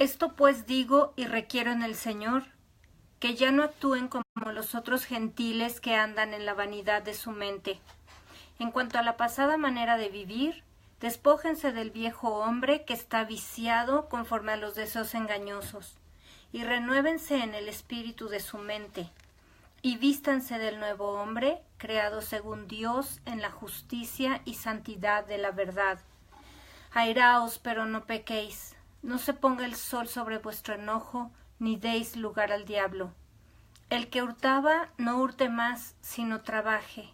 Esto pues digo y requiero en el Señor, que ya no actúen como los otros gentiles que andan en la vanidad de su mente. En cuanto a la pasada manera de vivir, despójense del viejo hombre que está viciado conforme a los deseos engañosos, y renuévense en el espíritu de su mente, y vístanse del nuevo hombre, creado según Dios en la justicia y santidad de la verdad. Airaos, pero no pequéis, no se ponga el sol sobre vuestro enojo, ni deis lugar al diablo. El que hurtaba, no hurte más, sino trabaje,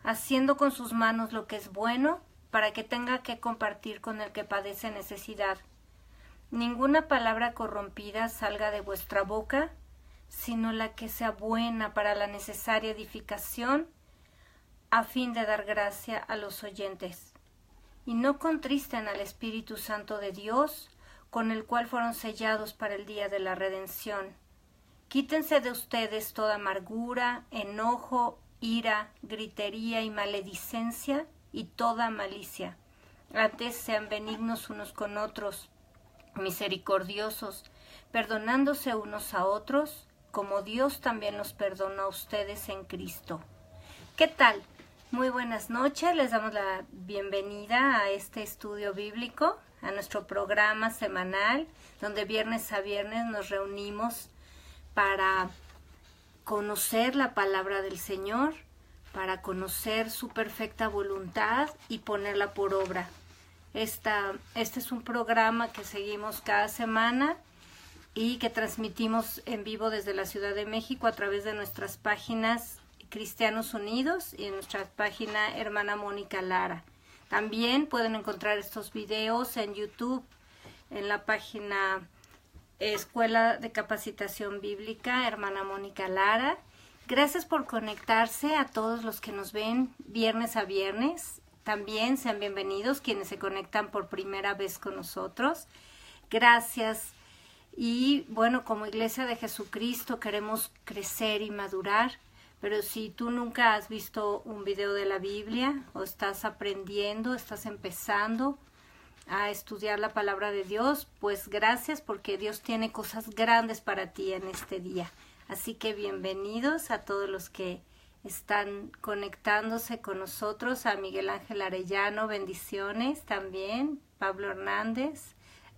haciendo con sus manos lo que es bueno, para que tenga que compartir con el que padece necesidad. Ninguna palabra corrompida salga de vuestra boca, sino la que sea buena para la necesaria edificación, a fin de dar gracia a los oyentes. Y no contristen al Espíritu Santo de Dios, con el cual fueron sellados para el día de la redención. Quítense de ustedes toda amargura, enojo, ira, gritería y maledicencia y toda malicia. Antes sean benignos unos con otros, misericordiosos, perdonándose unos a otros, como Dios también los perdonó a ustedes en Cristo. ¿Qué tal? Muy buenas noches, les damos la bienvenida a este estudio bíblico, a nuestro programa semanal, donde viernes a viernes nos reunimos para conocer la palabra del Señor, para conocer su perfecta voluntad y ponerla por obra. Este es un programa que seguimos cada semana y que transmitimos en vivo desde la Ciudad de México a través de nuestras páginas Cristianos Unidos y en nuestra página Hermana Mónica Lara. También pueden encontrar estos videos en YouTube, en la página Escuela de Capacitación Bíblica Hermana Mónica Lara. Gracias por conectarse a todos los que nos ven viernes a viernes. También sean bienvenidos quienes se conectan por primera vez con nosotros. Gracias. Y bueno, como Iglesia de Jesucristo queremos crecer y madurar, pero si tú nunca has visto un video de la Biblia o estás aprendiendo, estás empezando a estudiar la palabra de Dios, pues gracias porque Dios tiene cosas grandes para ti en este día. Así que bienvenidos a todos los que están conectándose con nosotros, a Miguel Ángel Arellano, bendiciones también, Pablo Hernández,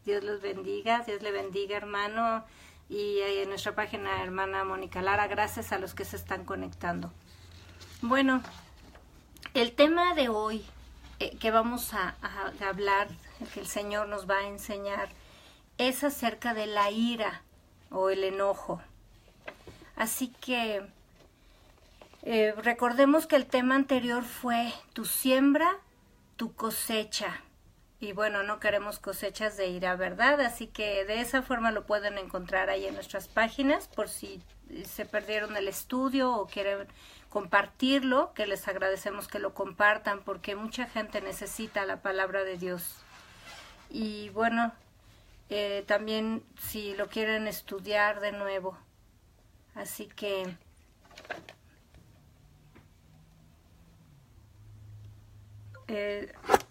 Dios los bendiga, Dios le bendiga hermano, y en nuestra página Hermana Mónica Lara, gracias a los que se están conectando. Bueno, el tema de hoy que vamos a hablar, que el Señor nos va a enseñar, es acerca de la ira o el enojo. Así que recordemos que el tema anterior fue tu siembra, tu cosecha. Y bueno, no queremos cosechas de ira, ¿verdad? Así que de esa forma lo pueden encontrar ahí en nuestras páginas por si se perdieron el estudio o quieren compartirlo, que les agradecemos que lo compartan porque mucha gente necesita la palabra de Dios. Y bueno, también si lo quieren estudiar de nuevo. Así que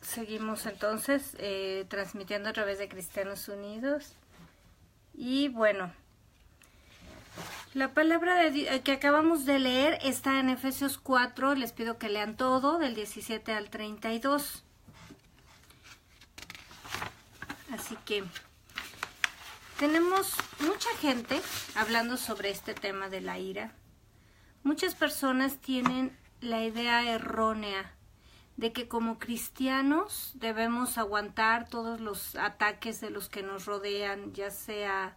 seguimos entonces transmitiendo a través de Cristianos Unidos. Y bueno, la palabra que acabamos de leer está en Efesios 4, les pido que lean todo, del 17 al 32. Así que tenemos mucha gente hablando sobre este tema de la ira. Muchas personas tienen la idea errónea de que como cristianos debemos aguantar todos los ataques de los que nos rodean, ya sea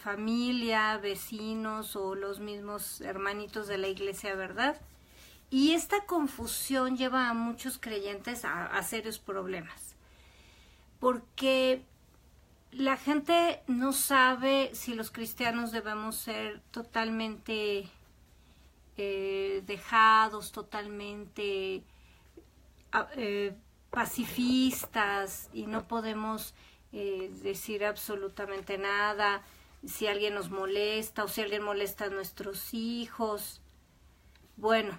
familia, vecinos o los mismos hermanitos de la iglesia, ¿verdad? Y esta confusión lleva a muchos creyentes a serios problemas, porque la gente no sabe si los cristianos debemos ser totalmente dejados, totalmente pacifistas y no podemos decir absolutamente nada si alguien nos molesta o si alguien molesta a nuestros hijos. Bueno,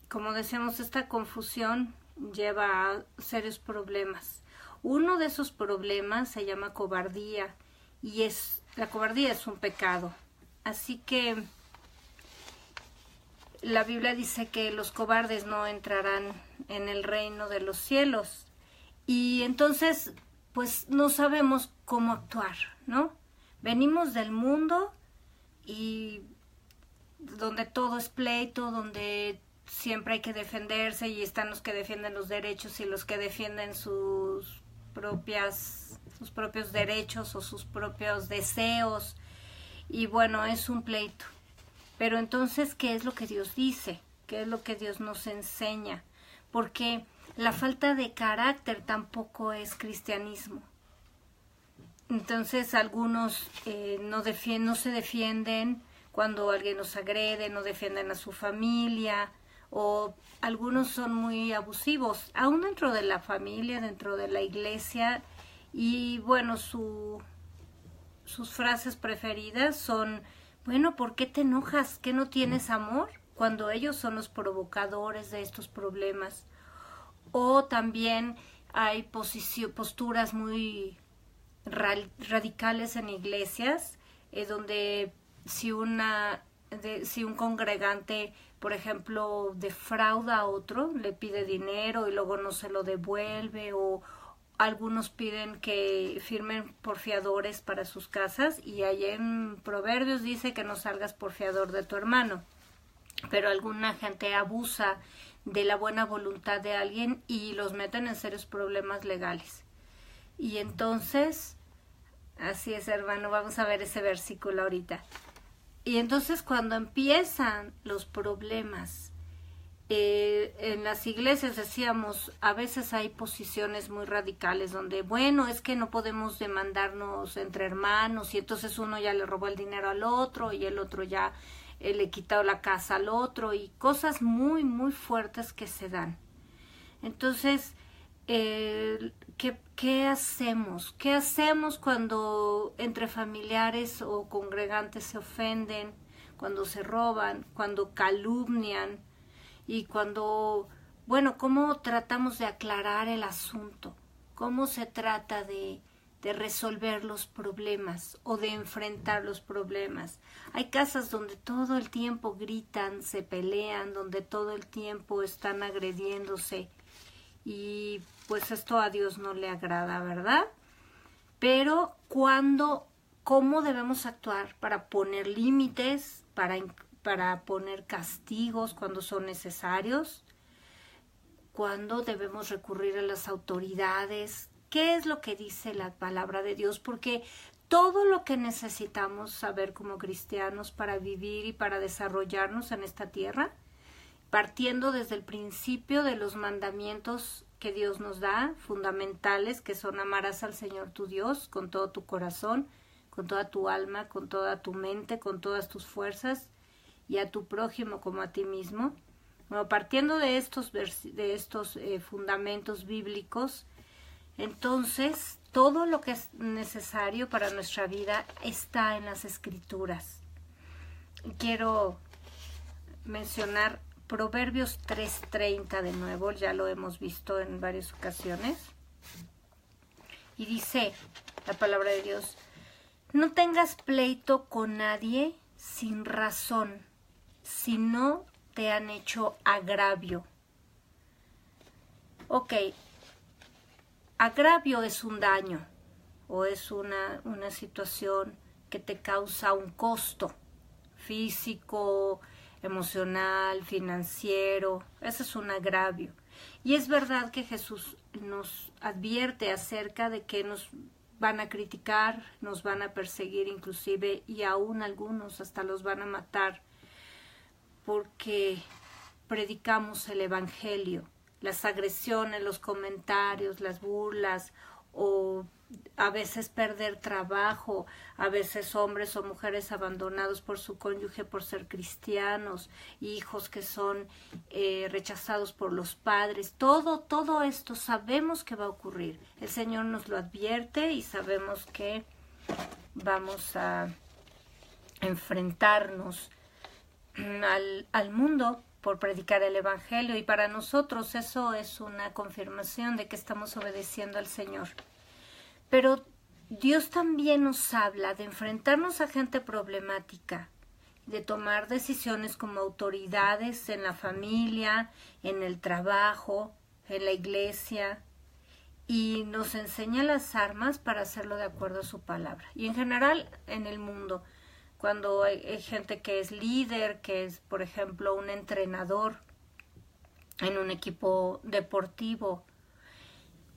como decíamos, esta confusión lleva a serios problemas. Uno de esos problemas se llama cobardía y la cobardía es un pecado. Así que la Biblia dice que los cobardes no entrarán en el reino de los cielos. Y entonces, pues no sabemos cómo actuar, ¿no? Venimos del mundo y donde todo es pleito, donde siempre hay que defenderse y están los que defienden los derechos y los que defienden sus propios derechos o sus propios deseos. Y bueno, es un pleito. Pero entonces, ¿qué es lo que Dios dice? ¿Qué es lo que Dios nos enseña? Porque la falta de carácter tampoco es cristianismo. Entonces, algunos no se defienden cuando alguien los agrede, no defienden a su familia, o algunos son muy abusivos, aún dentro de la familia, dentro de la iglesia. Y bueno, sus frases preferidas son: bueno, ¿por qué te enojas? ¿Que no tienes amor? Cuando ellos son los provocadores de estos problemas. O también hay posturas muy radicales en iglesias, donde si un congregante, por ejemplo, defrauda a otro, le pide dinero y luego no se lo devuelve, o algunos piden que firmen por fiadores para sus casas, y ahí en Proverbios dice que no salgas por fiador de tu hermano. Pero alguna gente abusa de la buena voluntad de alguien y los meten en serios problemas legales. Y entonces, así es, hermano, vamos a ver ese versículo ahorita. Y entonces cuando empiezan los problemas, en las iglesias decíamos, a veces hay posiciones muy radicales donde, bueno, es que no podemos demandarnos entre hermanos, y entonces uno ya le robó el dinero al otro y el otro ya le quitó la casa al otro, y cosas muy, muy fuertes que se dan. Entonces, ¿qué hacemos? ¿Qué hacemos cuando entre familiares o congregantes se ofenden, cuando se roban, cuando calumnian? Y cuando, bueno, ¿cómo tratamos de aclarar el asunto? ¿Cómo se trata de resolver los problemas o de enfrentar los problemas? Hay casas donde todo el tiempo gritan, se pelean, donde todo el tiempo están agrediéndose, y pues esto a Dios no le agrada, ¿verdad? Pero ¿cómo debemos actuar para poner límites, para poner castigos cuando son necesarios? ¿Cuándo debemos recurrir a las autoridades? ¿Qué es lo que dice la palabra de Dios? Porque todo lo que necesitamos saber como cristianos para vivir y para desarrollarnos en esta tierra, partiendo desde el principio de los mandamientos que Dios nos da, fundamentales, que son: amarás al Señor tu Dios con todo tu corazón, con toda tu alma, con toda tu mente, con todas tus fuerzas, y a tu prójimo como a ti mismo. Bueno, partiendo de estos fundamentos bíblicos, entonces todo lo que es necesario para nuestra vida está en las Escrituras. Quiero mencionar Proverbios 3:30 de nuevo, ya lo hemos visto en varias ocasiones. Y dice la palabra de Dios: no tengas pleito con nadie sin razón, si no te han hecho agravio. Ok, agravio es un daño o es una situación que te causa un costo físico, emocional, financiero. Ese es un agravio. Y es verdad que Jesús nos advierte acerca de que nos van a criticar, nos van a perseguir inclusive, y aún algunos hasta los van a matar porque predicamos el Evangelio. Las agresiones, los comentarios, las burlas, o a veces perder trabajo, a veces hombres o mujeres abandonados por su cónyuge por ser cristianos, hijos que son rechazados por los padres. Todo esto sabemos que va a ocurrir. El Señor nos lo advierte y sabemos que vamos a enfrentarnos al mundo por predicar el Evangelio, y para nosotros eso es una confirmación de que estamos obedeciendo al Señor. Pero Dios también nos habla de enfrentarnos a gente problemática, de tomar decisiones como autoridades en la familia, en el trabajo, en la iglesia, y nos enseña las armas para hacerlo de acuerdo a su palabra. Y en general en el mundo, cuando hay gente que es líder, que es, por ejemplo, un entrenador en un equipo deportivo,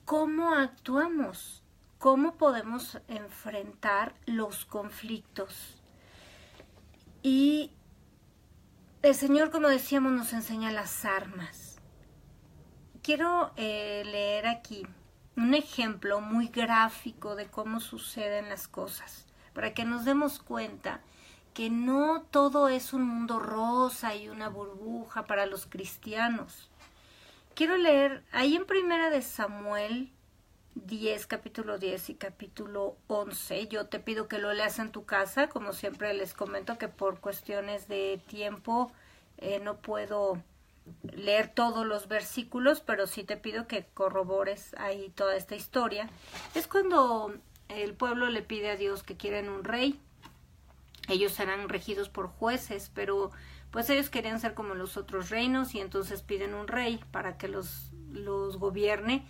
¿cómo actuamos? ¿Cómo podemos enfrentar los conflictos? Y el Señor, como decíamos, nos enseña las armas. Quiero leer aquí un ejemplo muy gráfico de cómo suceden las cosas, para que nos demos cuenta que no todo es un mundo rosa y una burbuja para los cristianos. Quiero leer ahí en Primera de Samuel 10, capítulo 10 y capítulo 11. Yo te pido que lo leas en tu casa. Como siempre les comento que por cuestiones de tiempo no puedo leer todos los versículos, pero sí te pido que corrobores ahí toda esta historia. Es cuando el pueblo le pide a Dios que quieren un rey. Ellos serán regidos por jueces, pero pues ellos querían ser como los otros reinos y entonces piden un rey para que los gobierne.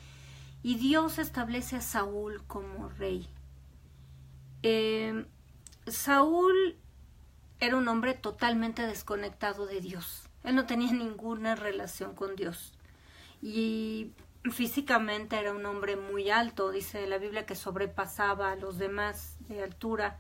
Y Dios establece a Saúl como rey. Saúl era un hombre totalmente desconectado de Dios. Él no tenía ninguna relación con Dios. Y físicamente era un hombre muy alto. Dice la Biblia que sobrepasaba a los demás de altura.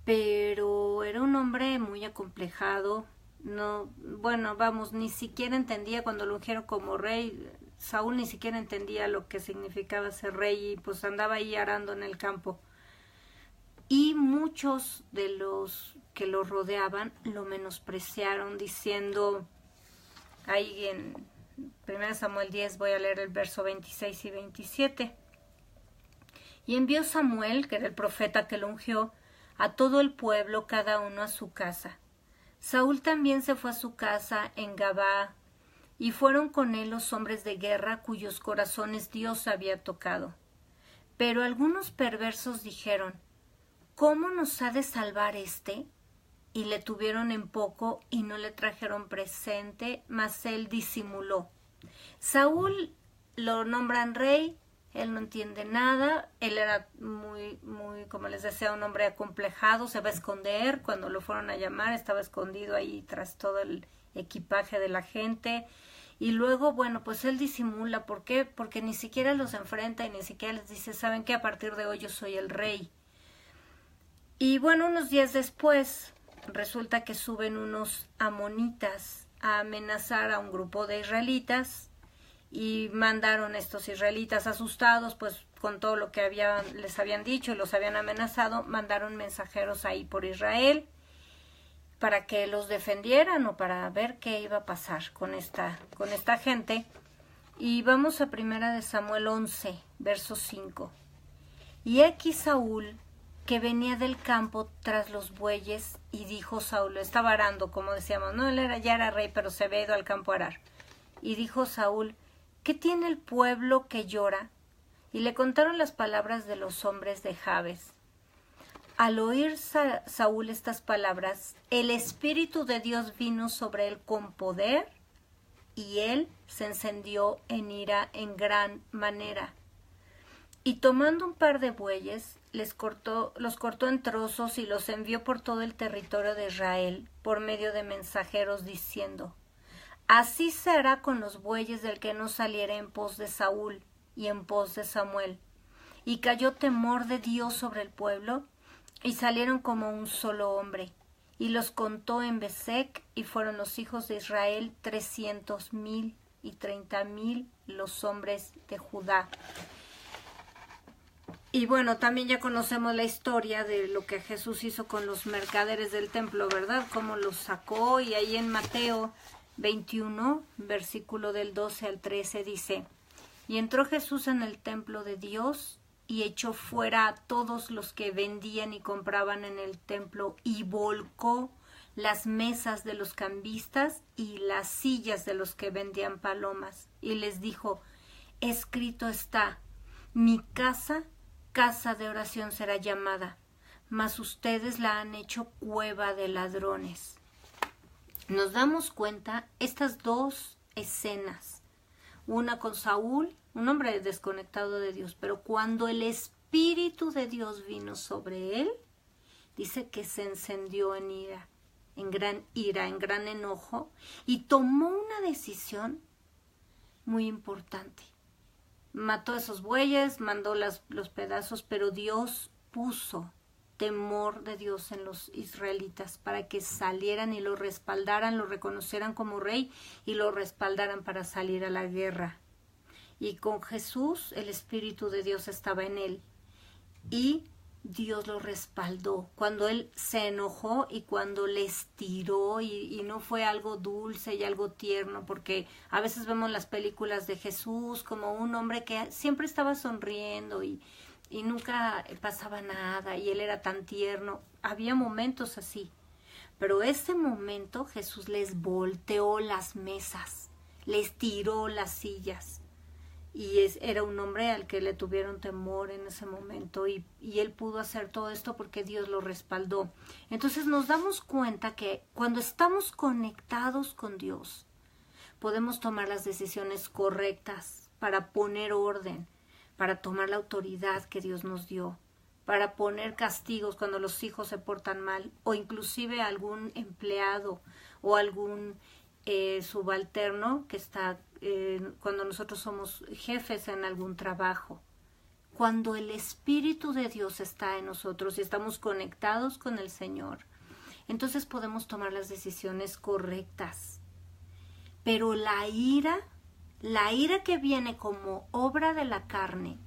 Pero era un hombre muy acomplejado. No, bueno, vamos, ni siquiera entendía cuando lo ungieron como rey. Saúl ni siquiera entendía lo que significaba ser rey y pues andaba ahí arando en el campo. Y muchos de los que lo rodeaban lo menospreciaron diciendo, ahí en 1 Samuel 10 voy a leer el verso 26 y 27. Y envió Samuel, que era el profeta que lo ungió, a todo el pueblo, cada uno a su casa. Saúl también se fue a su casa en Gabaa, y fueron con él los hombres de guerra cuyos corazones Dios había tocado. Pero algunos perversos dijeron, ¿cómo nos ha de salvar éste? Y le tuvieron en poco y no le trajeron presente, mas él disimuló. Saúl lo nombran rey, él no entiende nada, él era muy, como les decía, un hombre acomplejado, se va a esconder. Cuando lo fueron a llamar estaba escondido ahí tras todo el equipaje de la gente. Y luego, bueno, pues él disimula. ¿Por qué? Porque ni siquiera los enfrenta y ni siquiera les dice, ¿saben qué? A partir de hoy yo soy el rey. Y bueno, unos días después resulta que suben unos amonitas a amenazar a un grupo de israelitas y mandaron estos israelitas asustados, pues con todo lo que les habían dicho y los habían amenazado, mandaron mensajeros ahí por Israel para que los defendieran o para ver qué iba a pasar con esta gente. Y vamos a 1 Samuel 11, verso 5. Y aquí Saúl, que venía del campo tras los bueyes, y dijo Saúl, estaba arando, como decíamos, no, ya era rey, pero se había ido al campo a arar. Y dijo Saúl, ¿qué tiene el pueblo que llora? Y le contaron las palabras de los hombres de Jabes. Al oír Saúl estas palabras, el Espíritu de Dios vino sobre él con poder, y él se encendió en ira en gran manera. Y tomando un par de bueyes, los cortó en trozos y los envió por todo el territorio de Israel, por medio de mensajeros, diciendo, así se hará con los bueyes del que no saliere en pos de Saúl y en pos de Samuel. Y cayó temor de Dios sobre el pueblo, y salieron como un solo hombre, y los contó en Besec, y fueron los hijos de Israel 300,000 y 30,000 los hombres de Judá. Y bueno, también ya conocemos la historia de lo que Jesús hizo con los mercaderes del templo, ¿verdad? Cómo los sacó, y ahí en Mateo 21, versículo del 12 al 13 dice, y entró Jesús en el templo de Dios, y echó fuera a todos los que vendían y compraban en el templo, y volcó las mesas de los cambistas y las sillas de los que vendían palomas. Y les dijo, escrito está, mi casa, casa de oración será llamada, mas ustedes la han hecho cueva de ladrones. Nos damos cuenta estas dos escenas, una con Saúl, un hombre desconectado de Dios, pero cuando el Espíritu de Dios vino sobre él, dice que se encendió en ira, en gran enojo, y tomó una decisión muy importante. Mató a esos bueyes, mandó los pedazos, pero Dios puso temor de Dios en los israelitas para que salieran y lo respaldaran, lo reconocieran como rey y lo respaldaran para salir a la guerra. Y con Jesús el Espíritu de Dios estaba en él y Dios lo respaldó cuando él se enojó y cuando les tiró y no fue algo dulce y algo tierno, porque a veces vemos las películas de Jesús como un hombre que siempre estaba sonriendo y nunca pasaba nada y él era tan tierno. Había momentos así, pero ese momento Jesús les volteó las mesas, les tiró las sillas. Y era un hombre al que le tuvieron temor en ese momento y él pudo hacer todo esto porque Dios lo respaldó. Entonces nos damos cuenta que cuando estamos conectados con Dios, podemos tomar las decisiones correctas para poner orden, para tomar la autoridad que Dios nos dio, para poner castigos cuando los hijos se portan mal o inclusive algún empleado o algún subalterno que está cuando nosotros somos jefes en algún trabajo. Cuando el Espíritu de Dios está en nosotros y estamos conectados con el Señor, entonces podemos tomar las decisiones correctas. Pero la ira que viene como obra de la carne,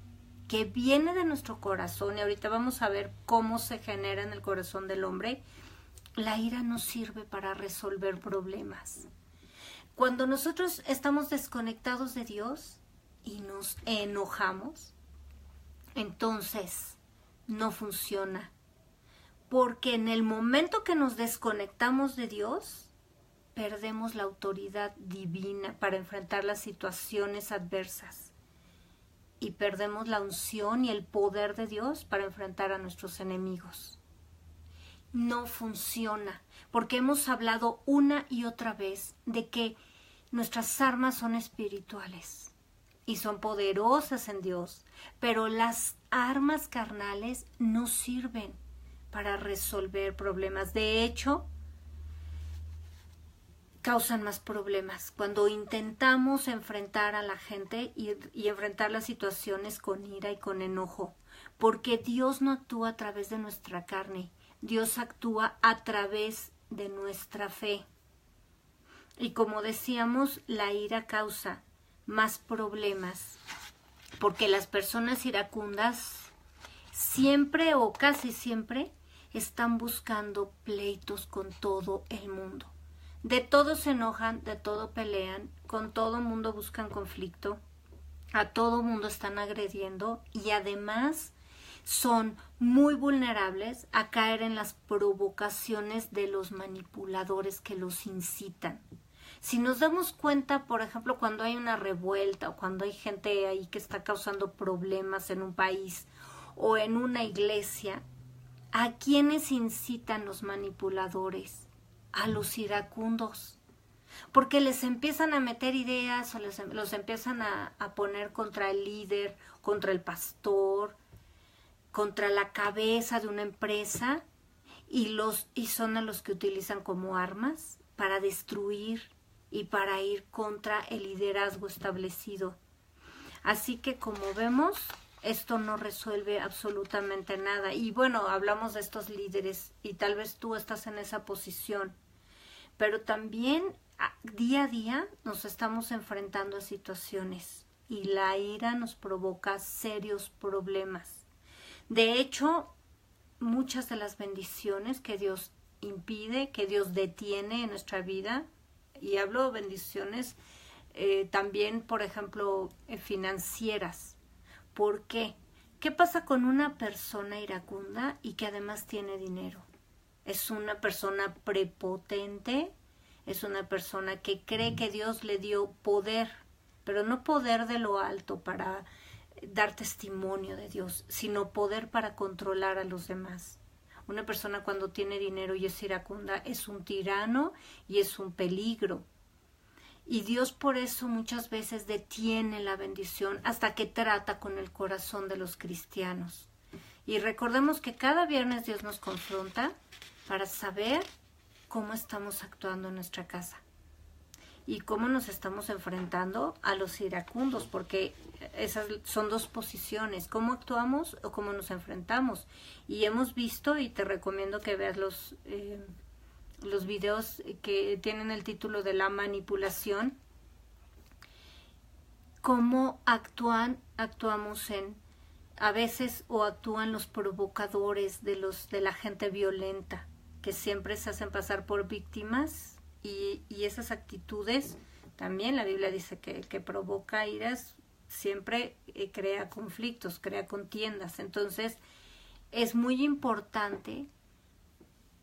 que viene de nuestro corazón, y ahorita vamos a ver cómo se genera en el corazón del hombre, la ira no sirve para resolver problemas. Cuando nosotros estamos desconectados de Dios y nos enojamos, entonces no funciona. Porque en el momento que nos desconectamos de Dios, perdemos la autoridad divina para enfrentar las situaciones adversas. Y perdemos la unción y el poder de Dios para enfrentar a nuestros enemigos. No funciona, porque hemos hablado una y otra vez de que nuestras armas son espirituales y son poderosas en Dios, pero las armas carnales no sirven para resolver problemas. De hecho, causan más problemas cuando intentamos enfrentar a la gente y enfrentar las situaciones con ira y con enojo, porque Dios no actúa a través de nuestra carne. Dios actúa a través de nuestra fe. Y como decíamos, la ira causa más problemas, porque las personas iracundas siempre o casi siempre están buscando pleitos con todo el mundo. De todo se enojan, de todo pelean, con todo mundo buscan conflicto, a todo mundo están agrediendo y además son muy vulnerables a caer en las provocaciones de los manipuladores que los incitan. Si nos damos cuenta, por ejemplo, cuando hay una revuelta o cuando hay gente ahí que está causando problemas en un país o en una iglesia, ¿a quiénes incitan los manipuladores? A los iracundos. Porque les empiezan a meter ideas o los empiezan a poner contra el líder, contra el pastor, contra la cabeza de una empresa y son a los que utilizan como armas para destruir y para ir contra el liderazgo establecido. Así que como vemos, esto no resuelve absolutamente nada. Y bueno, hablamos de estos líderes y tal vez tú estás en esa posición, pero también día a día nos estamos enfrentando a situaciones y la ira nos provoca serios problemas. De hecho, muchas de las bendiciones que Dios impide, que Dios detiene en nuestra vida, y hablo de bendiciones también, por ejemplo, financieras. ¿Por qué? ¿Qué pasa con una persona iracunda y que además tiene dinero? Es una persona prepotente, es una persona que cree que Dios le dio poder, pero no poder de lo alto para dar testimonio de Dios, sino poder para controlar a los demás. Una persona cuando tiene dinero y es iracunda es un tirano y es un peligro. Y Dios por eso muchas veces detiene la bendición hasta que trata con el corazón de los cristianos. Y recordemos que cada viernes Dios nos confronta para saber cómo estamos actuando en nuestra casa y cómo nos estamos enfrentando a los iracundos, porque esas son dos posiciones, cómo actuamos o cómo nos enfrentamos. Y hemos visto, y te recomiendo que veas los videos que tienen el título de la manipulación, cómo actuamos a veces, o actúan los provocadores de la gente violenta, que siempre se hacen pasar por víctimas, y esas actitudes también la Biblia dice que el que provoca iras siempre crea conflictos, crea contiendas. Entonces es muy importante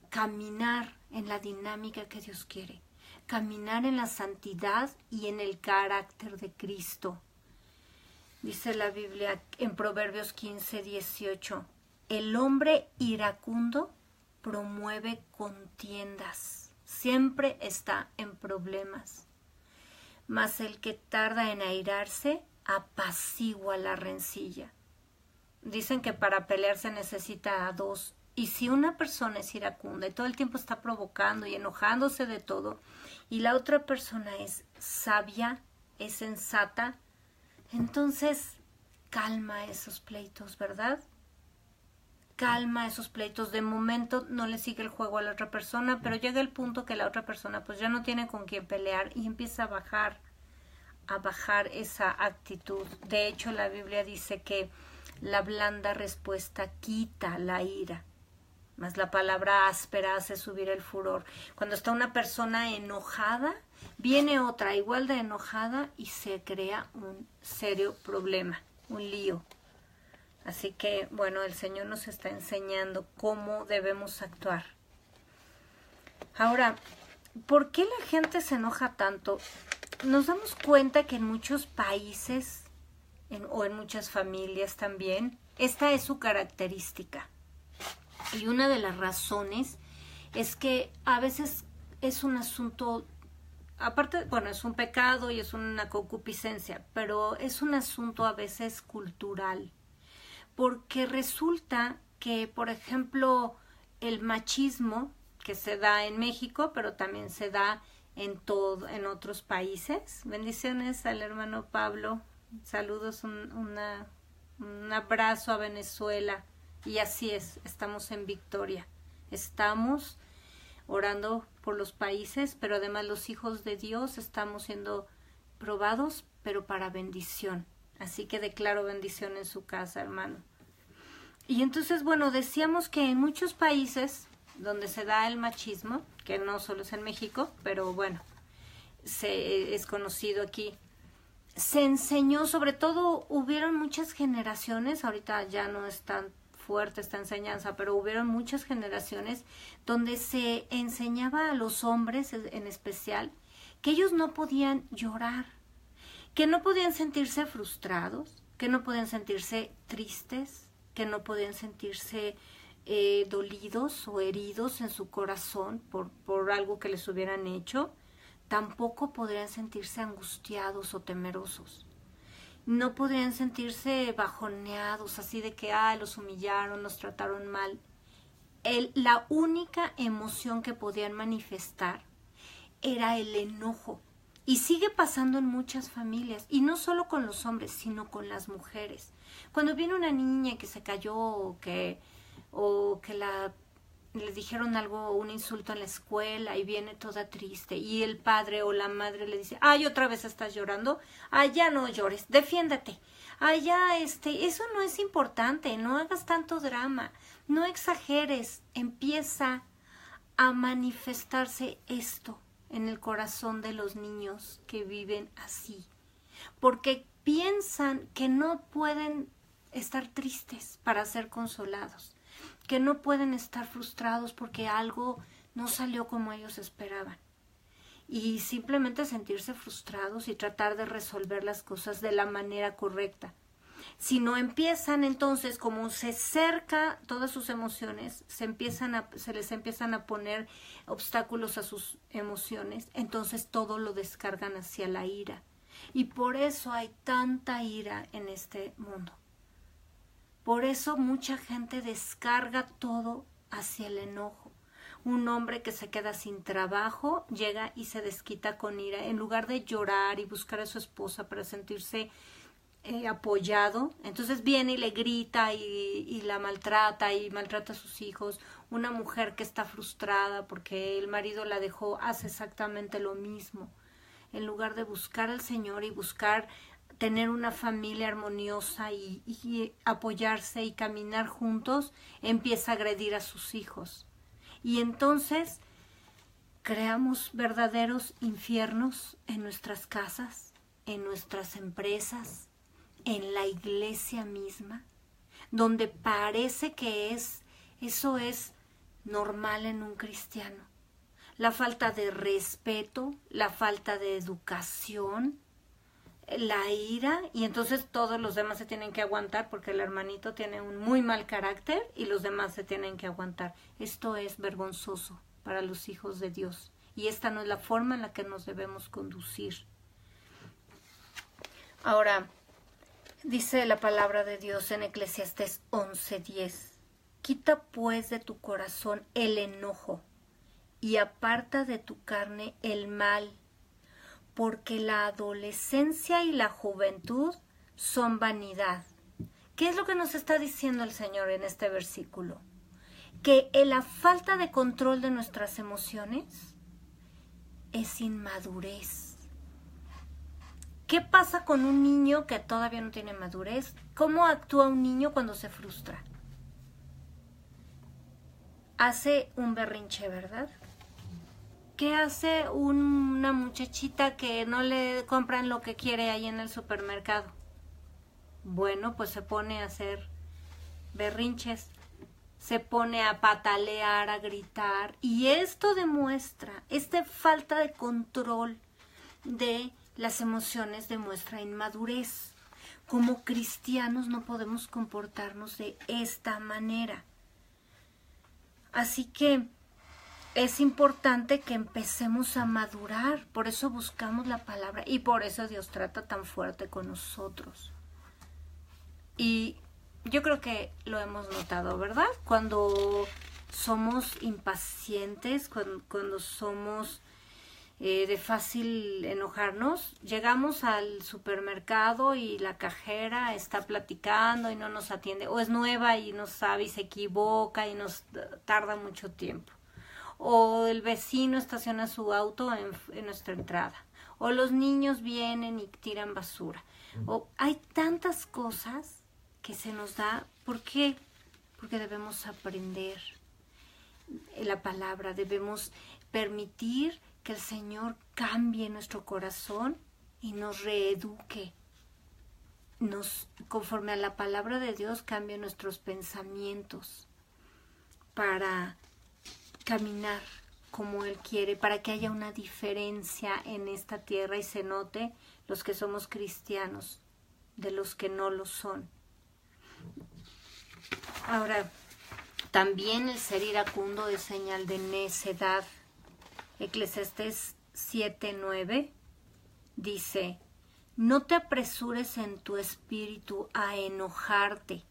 caminar en la dinámica que Dios quiere, caminar en la santidad y en el carácter de Cristo. Dice la Biblia en Proverbios 15:18, el hombre iracundo promueve contiendas, siempre está en problemas, mas el que tarda en airarse apacigua la rencilla. Dicen que para pelear se necesita a dos. Y si una persona es iracunda y todo el tiempo está provocando y enojándose de todo, y la otra persona es sabia, es sensata, entonces calma esos pleitos, ¿verdad? Calma esos pleitos. De momento no le sigue el juego a la otra persona, pero llega el punto que la otra persona pues ya no tiene con quién pelear y empieza a bajar esa actitud. De hecho, la Biblia dice que la blanda respuesta quita la ira, mas la palabra áspera hace subir el furor. Cuando está una persona enojada, viene otra igual de enojada y se crea un serio problema, un lío. Así que, bueno, el Señor nos está enseñando cómo debemos actuar. Ahora, ¿por qué la gente se enoja tanto? Nos damos cuenta que en muchos países o en muchas familias también, esta es su característica. Y una de las razones es que a veces es un asunto, aparte, bueno, es un pecado y es una concupiscencia, pero es un asunto a veces cultural. Porque resulta que, por ejemplo, el machismo que se da en México, pero también se da en otros países. Bendiciones al hermano Pablo. Saludos, un abrazo a Venezuela. Y así es, estamos en victoria. Estamos orando por los países, pero además los hijos de Dios estamos siendo probados, pero para bendición. Así que declaro bendición en su casa, hermano. Y entonces, bueno, decíamos que en muchos países donde se da el machismo, que no solo es en México, pero bueno, es conocido aquí, se enseñó, sobre todo hubieron muchas generaciones, ahorita ya no es tan fuerte esta enseñanza, pero hubieron muchas generaciones donde se enseñaba a los hombres en especial que ellos no podían llorar, que no podían sentirse frustrados, que no podían sentirse tristes, que no podían sentirse dolidos o heridos en su corazón por algo que les hubieran hecho. Tampoco podrían sentirse angustiados o temerosos. No podrían sentirse bajoneados, así de que los humillaron, los trataron mal. La única emoción que podían manifestar era el enojo. Y sigue pasando en muchas familias, y no solo con los hombres, sino con las mujeres. Cuando viene una niña que se cayó o que le dijeron algo, un insulto en la escuela, y viene toda triste, y el padre o la madre le dice, otra vez estás llorando, ya no llores, defiéndete, eso no es importante, no hagas tanto drama, no exageres. Empieza a manifestarse esto en el corazón de los niños que viven así, porque piensan que no pueden estar tristes para ser consolados. que no pueden estar frustrados porque algo no salió como ellos esperaban. Y simplemente sentirse frustrados y tratar de resolver las cosas de la manera correcta. Si no empiezan, entonces, como se cerca todas sus emociones, se les empiezan a poner obstáculos a sus emociones, entonces todo lo descargan hacia la ira. Y por eso hay tanta ira en este mundo. Por eso mucha gente descarga todo hacia el enojo. Un hombre que se queda sin trabajo llega y se desquita con ira. En lugar de llorar y buscar a su esposa para sentirse apoyado, entonces viene y le grita y la maltrata y maltrata a sus hijos. Una mujer que está frustrada porque el marido la dejó hace exactamente lo mismo. En lugar de buscar al Señor y buscar tener una familia armoniosa y apoyarse y caminar juntos, empieza a agredir a sus hijos. Y entonces creamos verdaderos infiernos en nuestras casas, en nuestras empresas, en la iglesia misma, donde parece que eso es normal en un cristiano. La falta de respeto, la falta de educación, la ira, y entonces todos los demás se tienen que aguantar porque el hermanito tiene un muy mal carácter y los demás se tienen que aguantar. Esto es vergonzoso para los hijos de Dios y esta no es la forma en la que nos debemos conducir. Ahora, dice la palabra de Dios en Eclesiastés 11:10: quita pues de tu corazón el enojo y aparta de tu carne el mal, porque la adolescencia y la juventud son vanidad. ¿Qué es lo que nos está diciendo el Señor en este versículo? Que la falta de control de nuestras emociones es inmadurez. ¿Qué pasa con un niño que todavía no tiene madurez? ¿Cómo actúa un niño cuando se frustra? Hace un berrinche, ¿verdad? ¿Qué hace una muchachita que no le compran lo que quiere ahí en el supermercado? Bueno, pues se pone a hacer berrinches, se pone a patalear, a gritar, y esto demuestra, esta falta de control de las emociones demuestra inmadurez. Como cristianos no podemos comportarnos de esta manera. Así que es importante que empecemos a madurar, por eso buscamos la palabra y por eso Dios trata tan fuerte con nosotros. Y yo creo que lo hemos notado, ¿verdad? Cuando somos impacientes, cuando somos de fácil enojarnos, llegamos al supermercado y la cajera está platicando y no nos atiende, o es nueva y no sabe y se equivoca y nos tarda mucho tiempo. O el vecino estaciona su auto en nuestra entrada, o los niños vienen y tiran basura, o hay tantas cosas que se nos da. ¿Por qué? Porque debemos aprender la palabra, debemos permitir que el Señor cambie nuestro corazón y nos reeduque, conforme a la palabra de Dios, cambie nuestros pensamientos para caminar como Él quiere, para que haya una diferencia en esta tierra y se note los que somos cristianos de los que no lo son. Ahora, también el ser iracundo es señal de necedad. Eclesiastés 7:9 dice: no te apresures en tu espíritu a enojarte,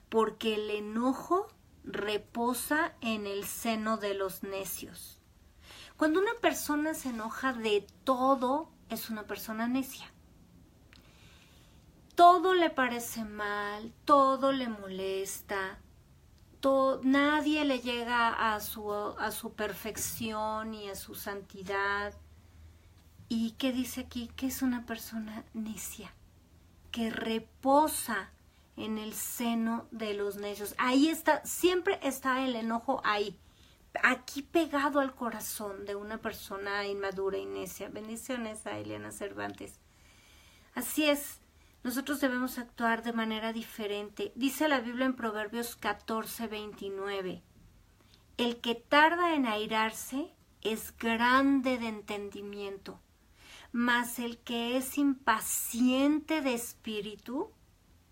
porque el enojo reposa en el seno de los necios. Cuando una persona se enoja de todo, es una persona necia. Todo le parece mal, todo le molesta, nadie le llega a su perfección y a su santidad. ¿Y qué dice aquí? Que es una persona necia, que reposa en el seno de los necios. Ahí está, siempre está el enojo ahí, aquí pegado al corazón de una persona inmadura y necia. Bendiciones a Eliana Cervantes. Así es, nosotros debemos actuar de manera diferente. Dice la Biblia en Proverbios 14:29, el que tarda en airarse es grande de entendimiento, mas el que es impaciente de espíritu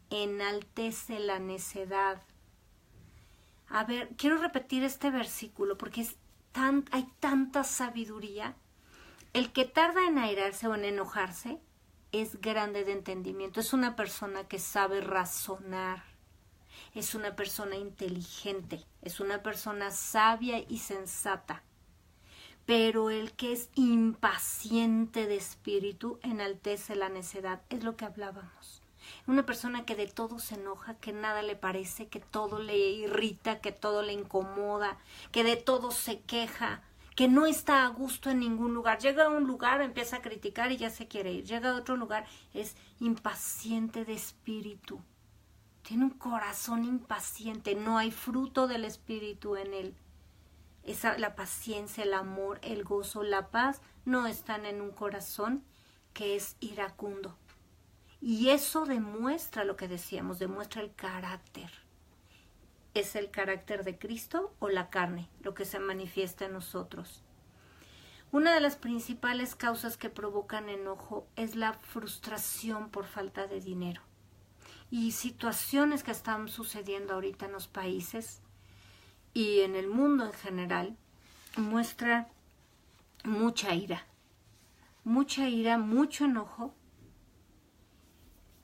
enaltece la necedad. A ver, quiero repetir este versículo porque hay tanta sabiduría. El que tarda en airarse o en enojarse es grande de entendimiento. Es una persona que sabe razonar. Es una persona inteligente. Es una persona sabia y sensata. Pero el que es impaciente de espíritu enaltece la necedad. Es lo que hablábamos. Una persona que de todo se enoja, que nada le parece, que todo le irrita, que todo le incomoda, que de todo se queja, que no está a gusto en ningún lugar. Llega a un lugar, empieza a criticar y ya se quiere ir. Llega a otro lugar, es impaciente de espíritu. Tiene un corazón impaciente, no hay fruto del espíritu en él. La paciencia, el amor, el gozo, la paz no están en un corazón que es iracundo. Y eso demuestra lo que decíamos, demuestra el carácter. ¿Es el carácter de Cristo o la carne lo que se manifiesta en nosotros? Una de las principales causas que provocan enojo es la frustración por falta de dinero. Y situaciones que están sucediendo ahorita en los países y en el mundo en general muestra mucha ira, mucho enojo.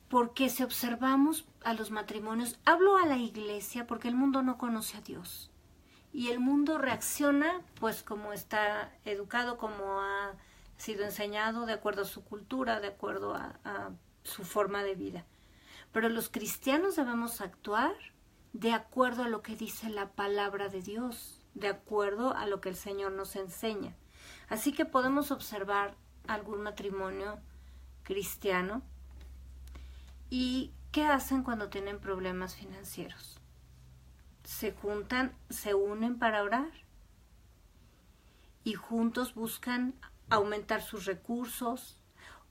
Porque si observamos a los matrimonios, hablo a la iglesia porque el mundo no conoce a Dios. Y el mundo reacciona pues como está educado, como ha sido enseñado, de acuerdo a su cultura, de acuerdo a su forma de vida. Pero los cristianos debemos actuar de acuerdo a lo que dice la palabra de Dios, de acuerdo a lo que el Señor nos enseña. Así que podemos observar algún matrimonio cristiano. ¿Y qué hacen cuando tienen problemas financieros? Se juntan, se unen para orar y juntos buscan aumentar sus recursos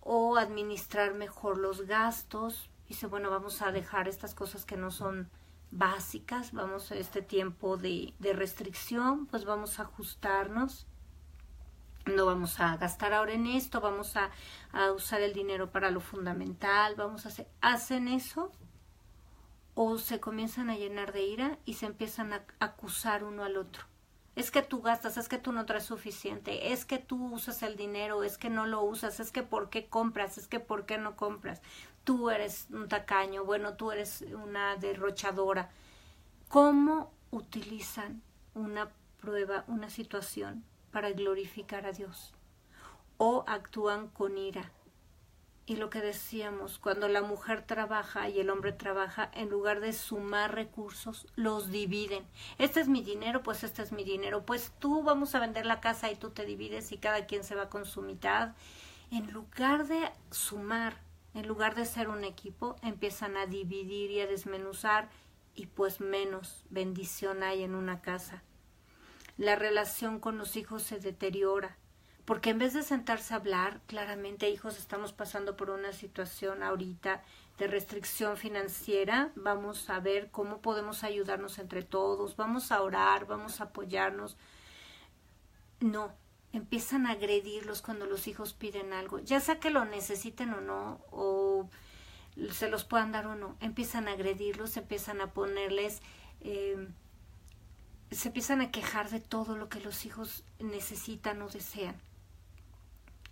o administrar mejor los gastos. Dice, bueno, vamos a dejar estas cosas que no son básicas, vamos a este tiempo de restricción, pues vamos a ajustarnos. No vamos a gastar ahora en esto, vamos a usar el dinero para lo fundamental, ¿hacen eso? O se comienzan a llenar de ira y se empiezan a acusar uno al otro. Es que tú gastas, es que tú no traes suficiente, es que tú usas el dinero, es que no lo usas, es que ¿por qué compras? Es que ¿por qué no compras? Tú eres un tacaño, bueno, tú eres una derrochadora. ¿Cómo utilizan una prueba, una situación para glorificar a Dios? O actúan con ira. Y lo que decíamos, cuando la mujer trabaja y el hombre trabaja, en lugar de sumar recursos, los dividen. Este es mi dinero, pues este es mi dinero. Pues tú vamos a vender la casa y tú te divides y cada quien se va con su mitad. En lugar de sumar, en lugar de ser un equipo, empiezan a dividir y a desmenuzar y pues menos bendición hay en una casa. La relación con los hijos se deteriora, porque en vez de sentarse a hablar, claramente, hijos, estamos pasando por una situación ahorita de restricción financiera, vamos a ver cómo podemos ayudarnos entre todos, vamos a orar, vamos a apoyarnos. No, empiezan a agredirlos cuando los hijos piden algo, ya sea que lo necesiten o no, o se los puedan dar o no, empiezan a agredirlos, empiezan a ponerles... se empiezan a quejar de todo lo que los hijos necesitan o desean.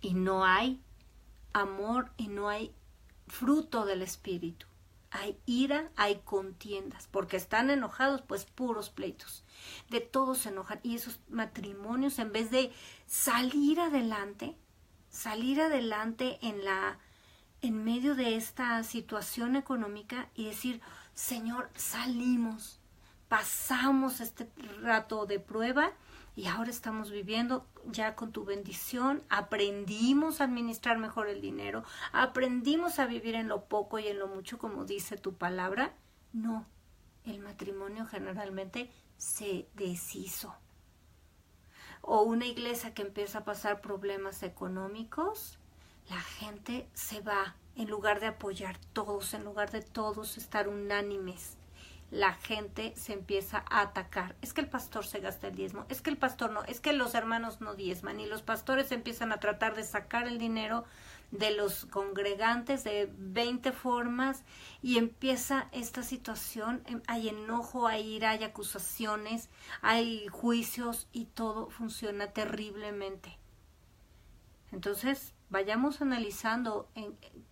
Y no hay amor y no hay fruto del espíritu. Hay ira, hay contiendas, porque están enojados, pues puros pleitos. De todos se enojan. Y esos matrimonios, en vez de salir adelante en medio de esta situación económica y decir, Señor, salimos, pasamos este rato de prueba y ahora estamos viviendo ya con tu bendición, aprendimos a administrar mejor el dinero, aprendimos a vivir en lo poco y en lo mucho como dice tu palabra. No, el matrimonio generalmente se deshizo. O una iglesia que empieza a pasar problemas económicos, la gente se va en lugar de apoyar todos, en lugar de todos estar unánimes. La gente se empieza a atacar. Es que el pastor se gasta el diezmo, es que el pastor no, es que los hermanos no diezman, y los pastores empiezan a tratar de sacar el dinero de los congregantes de 20 formas, y empieza esta situación. Hay enojo, hay ira, hay acusaciones, hay juicios, y todo funciona terriblemente. Entonces, vayamos analizando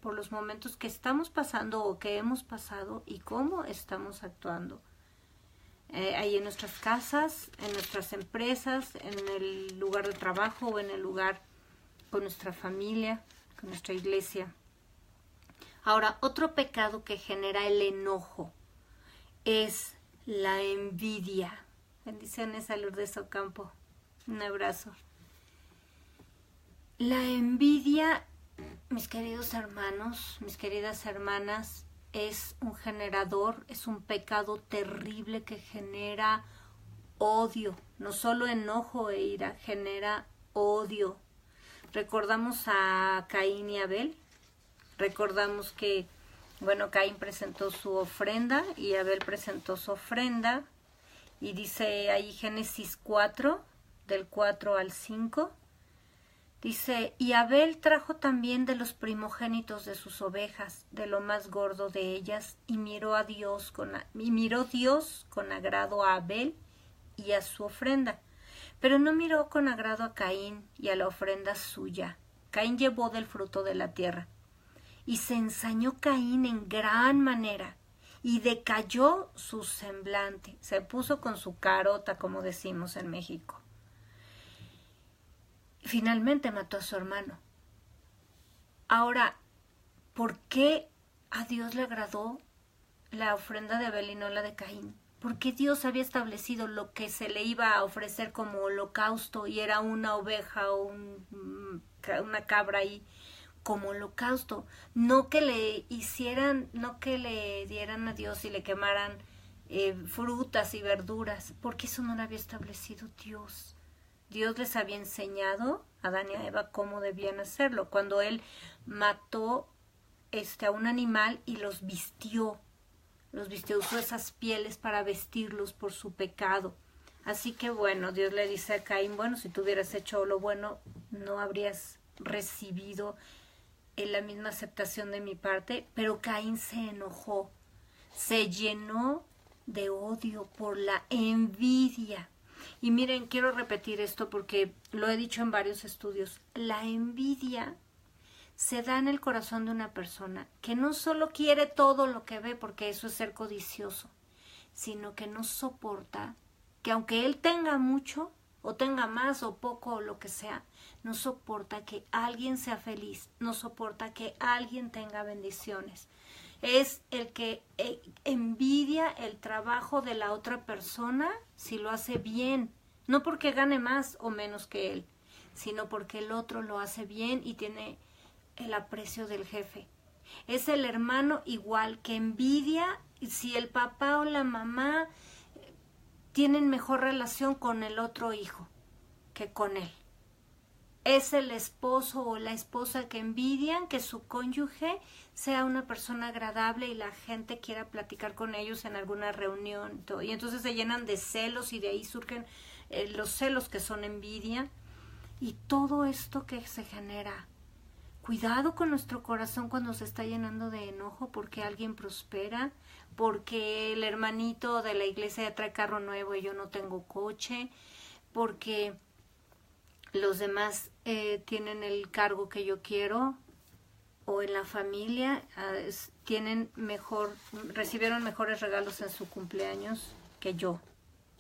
por los momentos que estamos pasando o que hemos pasado y cómo estamos actuando. Ahí en nuestras casas, en nuestras empresas, en el lugar de trabajo o en el lugar con nuestra familia, con nuestra iglesia. Ahora, otro pecado que genera el enojo es la envidia. Bendiciones a Lourdes Ocampo. Un abrazo. La envidia, mis queridos hermanos, mis queridas hermanas, es un generador, es un pecado terrible que genera odio, no solo enojo e ira, genera odio. Recordamos a Caín y Abel, recordamos que, Caín presentó su ofrenda y Abel presentó su ofrenda, y dice ahí Génesis 4, del 4 al 5, dice, y Abel trajo también de los primogénitos de sus ovejas, de lo más gordo de ellas, y miró Dios con agrado a Abel y a su ofrenda, pero no miró con agrado a Caín y a la ofrenda suya. Caín llevó del fruto de la tierra, y se ensañó Caín en gran manera, y decayó su semblante, se puso con su carota, como decimos en México. Finalmente mató a su hermano. Ahora, ¿por qué a Dios le agradó la ofrenda de Abel y no la de Caín? Porque Dios había establecido lo que se le iba a ofrecer como holocausto, y era una oveja o una cabra ahí como holocausto. No que le hicieran, no que le dieran a Dios y le quemaran frutas y verduras, porque eso no lo había establecido Dios. Dios les había enseñado a Adán y a Eva cómo debían hacerlo, cuando Él mató a un animal y los vistió, usó esas pieles para vestirlos por su pecado. Así que Dios le dice a Caín, si tú hubieras hecho lo bueno, no habrías recibido la misma aceptación de mi parte. Pero Caín se enojó, se llenó de odio por la envidia. Y miren, quiero repetir esto porque lo he dicho en varios estudios. La envidia se da en el corazón de una persona que no solo quiere todo lo que ve, porque eso es ser codicioso, sino que no soporta que, aunque él tenga mucho o tenga más o poco o lo que sea, no soporta que alguien sea feliz, no soporta que alguien tenga bendiciones. Es el que envidia el trabajo de la otra persona si lo hace bien, no porque gane más o menos que él, sino porque el otro lo hace bien y tiene el aprecio del jefe. Es el hermano igual que envidia si el papá o la mamá tienen mejor relación con el otro hijo que con él. Es el esposo o la esposa que envidian que su cónyuge sea una persona agradable y la gente quiera platicar con ellos en alguna reunión. Y entonces se llenan de celos, y de ahí surgen los celos, que son envidia. Y todo esto que se genera. Cuidado con nuestro corazón cuando se está llenando de enojo porque alguien prospera, porque el hermanito de la iglesia ya trae carro nuevo y yo no tengo coche, porque los demás tienen el cargo que yo quiero, o en la familia recibieron mejores regalos en su cumpleaños que yo.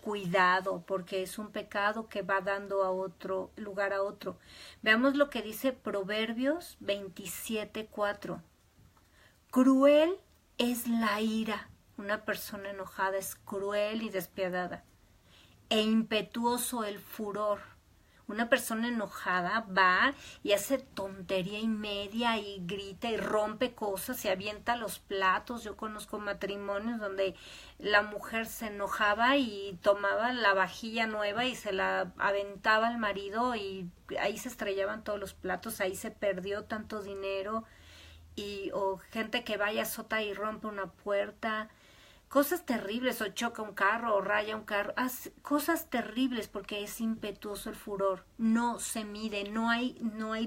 Cuidado, porque es un pecado que va dando lugar a otro. Veamos lo que dice Proverbios 27:4. Cruel es la ira. Una persona enojada es cruel y despiadada. E impetuoso el furor. Una persona enojada va y hace tontería y media y grita y rompe cosas y avienta los platos. Yo conozco matrimonios donde la mujer se enojaba y tomaba la vajilla nueva y se la aventaba al marido y ahí se estrellaban todos los platos, ahí se perdió tanto dinero. O gente que vaya, azota y rompe una puerta. Cosas terribles, o choca un carro, o raya un carro, cosas terribles porque es impetuoso el furor, no se mide, no hay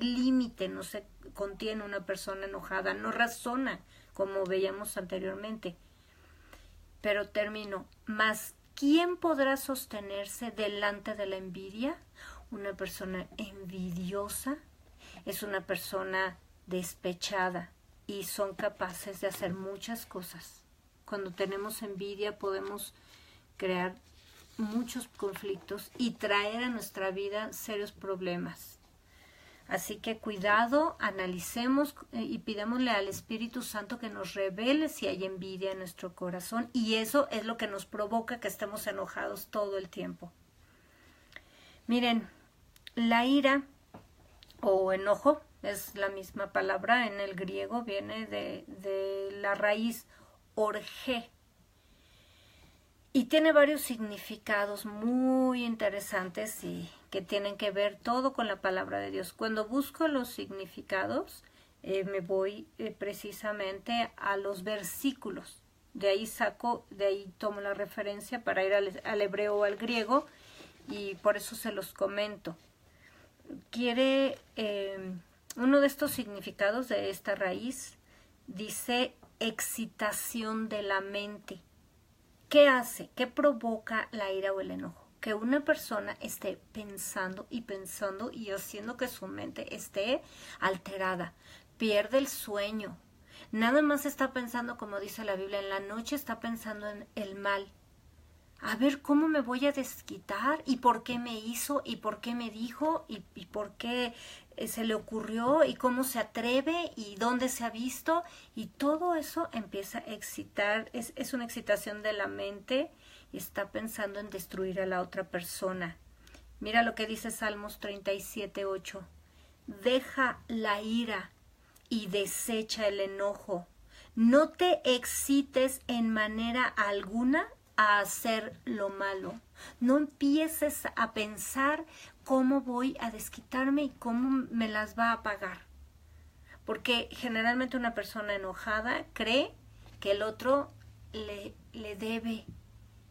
límite, no se contiene una persona enojada, no razona, como veíamos anteriormente. Pero termino, mas ¿quién podrá sostenerse delante de la envidia? Una persona envidiosa es una persona despechada y son capaces de hacer muchas cosas. Cuando tenemos envidia podemos crear muchos conflictos y traer a nuestra vida serios problemas. Así que cuidado, analicemos y pidémosle al Espíritu Santo que nos revele si hay envidia en nuestro corazón, y eso es lo que nos provoca que estemos enojados todo el tiempo. Miren, la ira o enojo es la misma palabra en el griego, viene de la raíz orge y tiene varios significados muy interesantes y que tienen que ver todo con la palabra de Dios. Cuando busco los significados me voy precisamente a los versículos, de ahí tomo la referencia para ir al hebreo o al griego, y por eso se los comento. Uno de estos significados de esta raíz dice excitación de la mente. ¿Qué hace? ¿Qué provoca la ira o el enojo? Que una persona esté pensando y haciendo que su mente esté alterada, pierde el sueño, nada más está pensando, como dice la Biblia, en la noche está pensando en el mal. A ver cómo me voy a desquitar, y por qué me hizo, y por qué me dijo, y por qué se le ocurrió, y cómo se atreve, y dónde se ha visto, y todo eso empieza a excitar, es una excitación de la mente, y está pensando en destruir a la otra persona. Mira lo que dice Salmos 37:8. Deja la ira y desecha el enojo. No te excites en manera alguna a hacer lo malo. No empieces a pensar cómo voy a desquitarme y cómo me las va a pagar. Porque generalmente una persona enojada cree que el otro le debe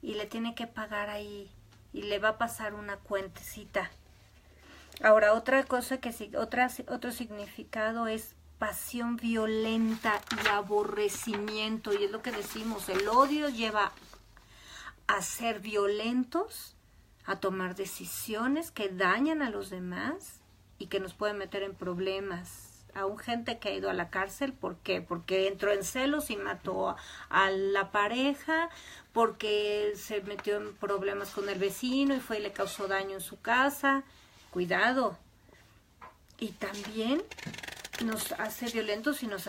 y le tiene que pagar ahí y le va a pasar una cuentecita. Ahora, otro significado es pasión violenta y aborrecimiento, y es lo que decimos, el odio lleva a ser violentos, a tomar decisiones que dañan a los demás y que nos pueden meter en problemas. Aún gente que ha ido a la cárcel, ¿por qué? Porque entró en celos y mató a la pareja, porque se metió en problemas con el vecino y fue y le causó daño en su casa. Cuidado. Y también nos hace violentos y nos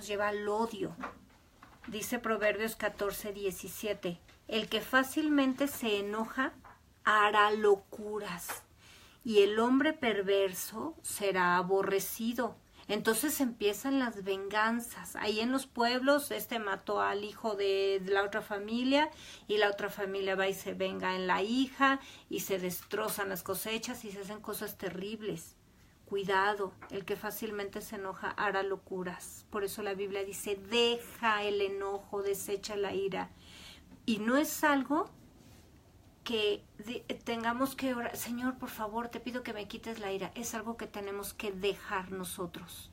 lleva al odio. Dice Proverbios 14:17, el que fácilmente se enoja hará locuras, y el hombre perverso será aborrecido. Entonces empiezan las venganzas. Ahí en los pueblos, mató al hijo de la otra familia, y la otra familia va y se venga en la hija, y se destrozan las cosechas y se hacen cosas terribles. Cuidado, el que fácilmente se enoja hará locuras. Por eso la Biblia dice, deja el enojo, desecha la ira. Y no es algo que tengamos que orar, Señor, por favor, te pido que me quites la ira. Es algo que tenemos que dejar nosotros.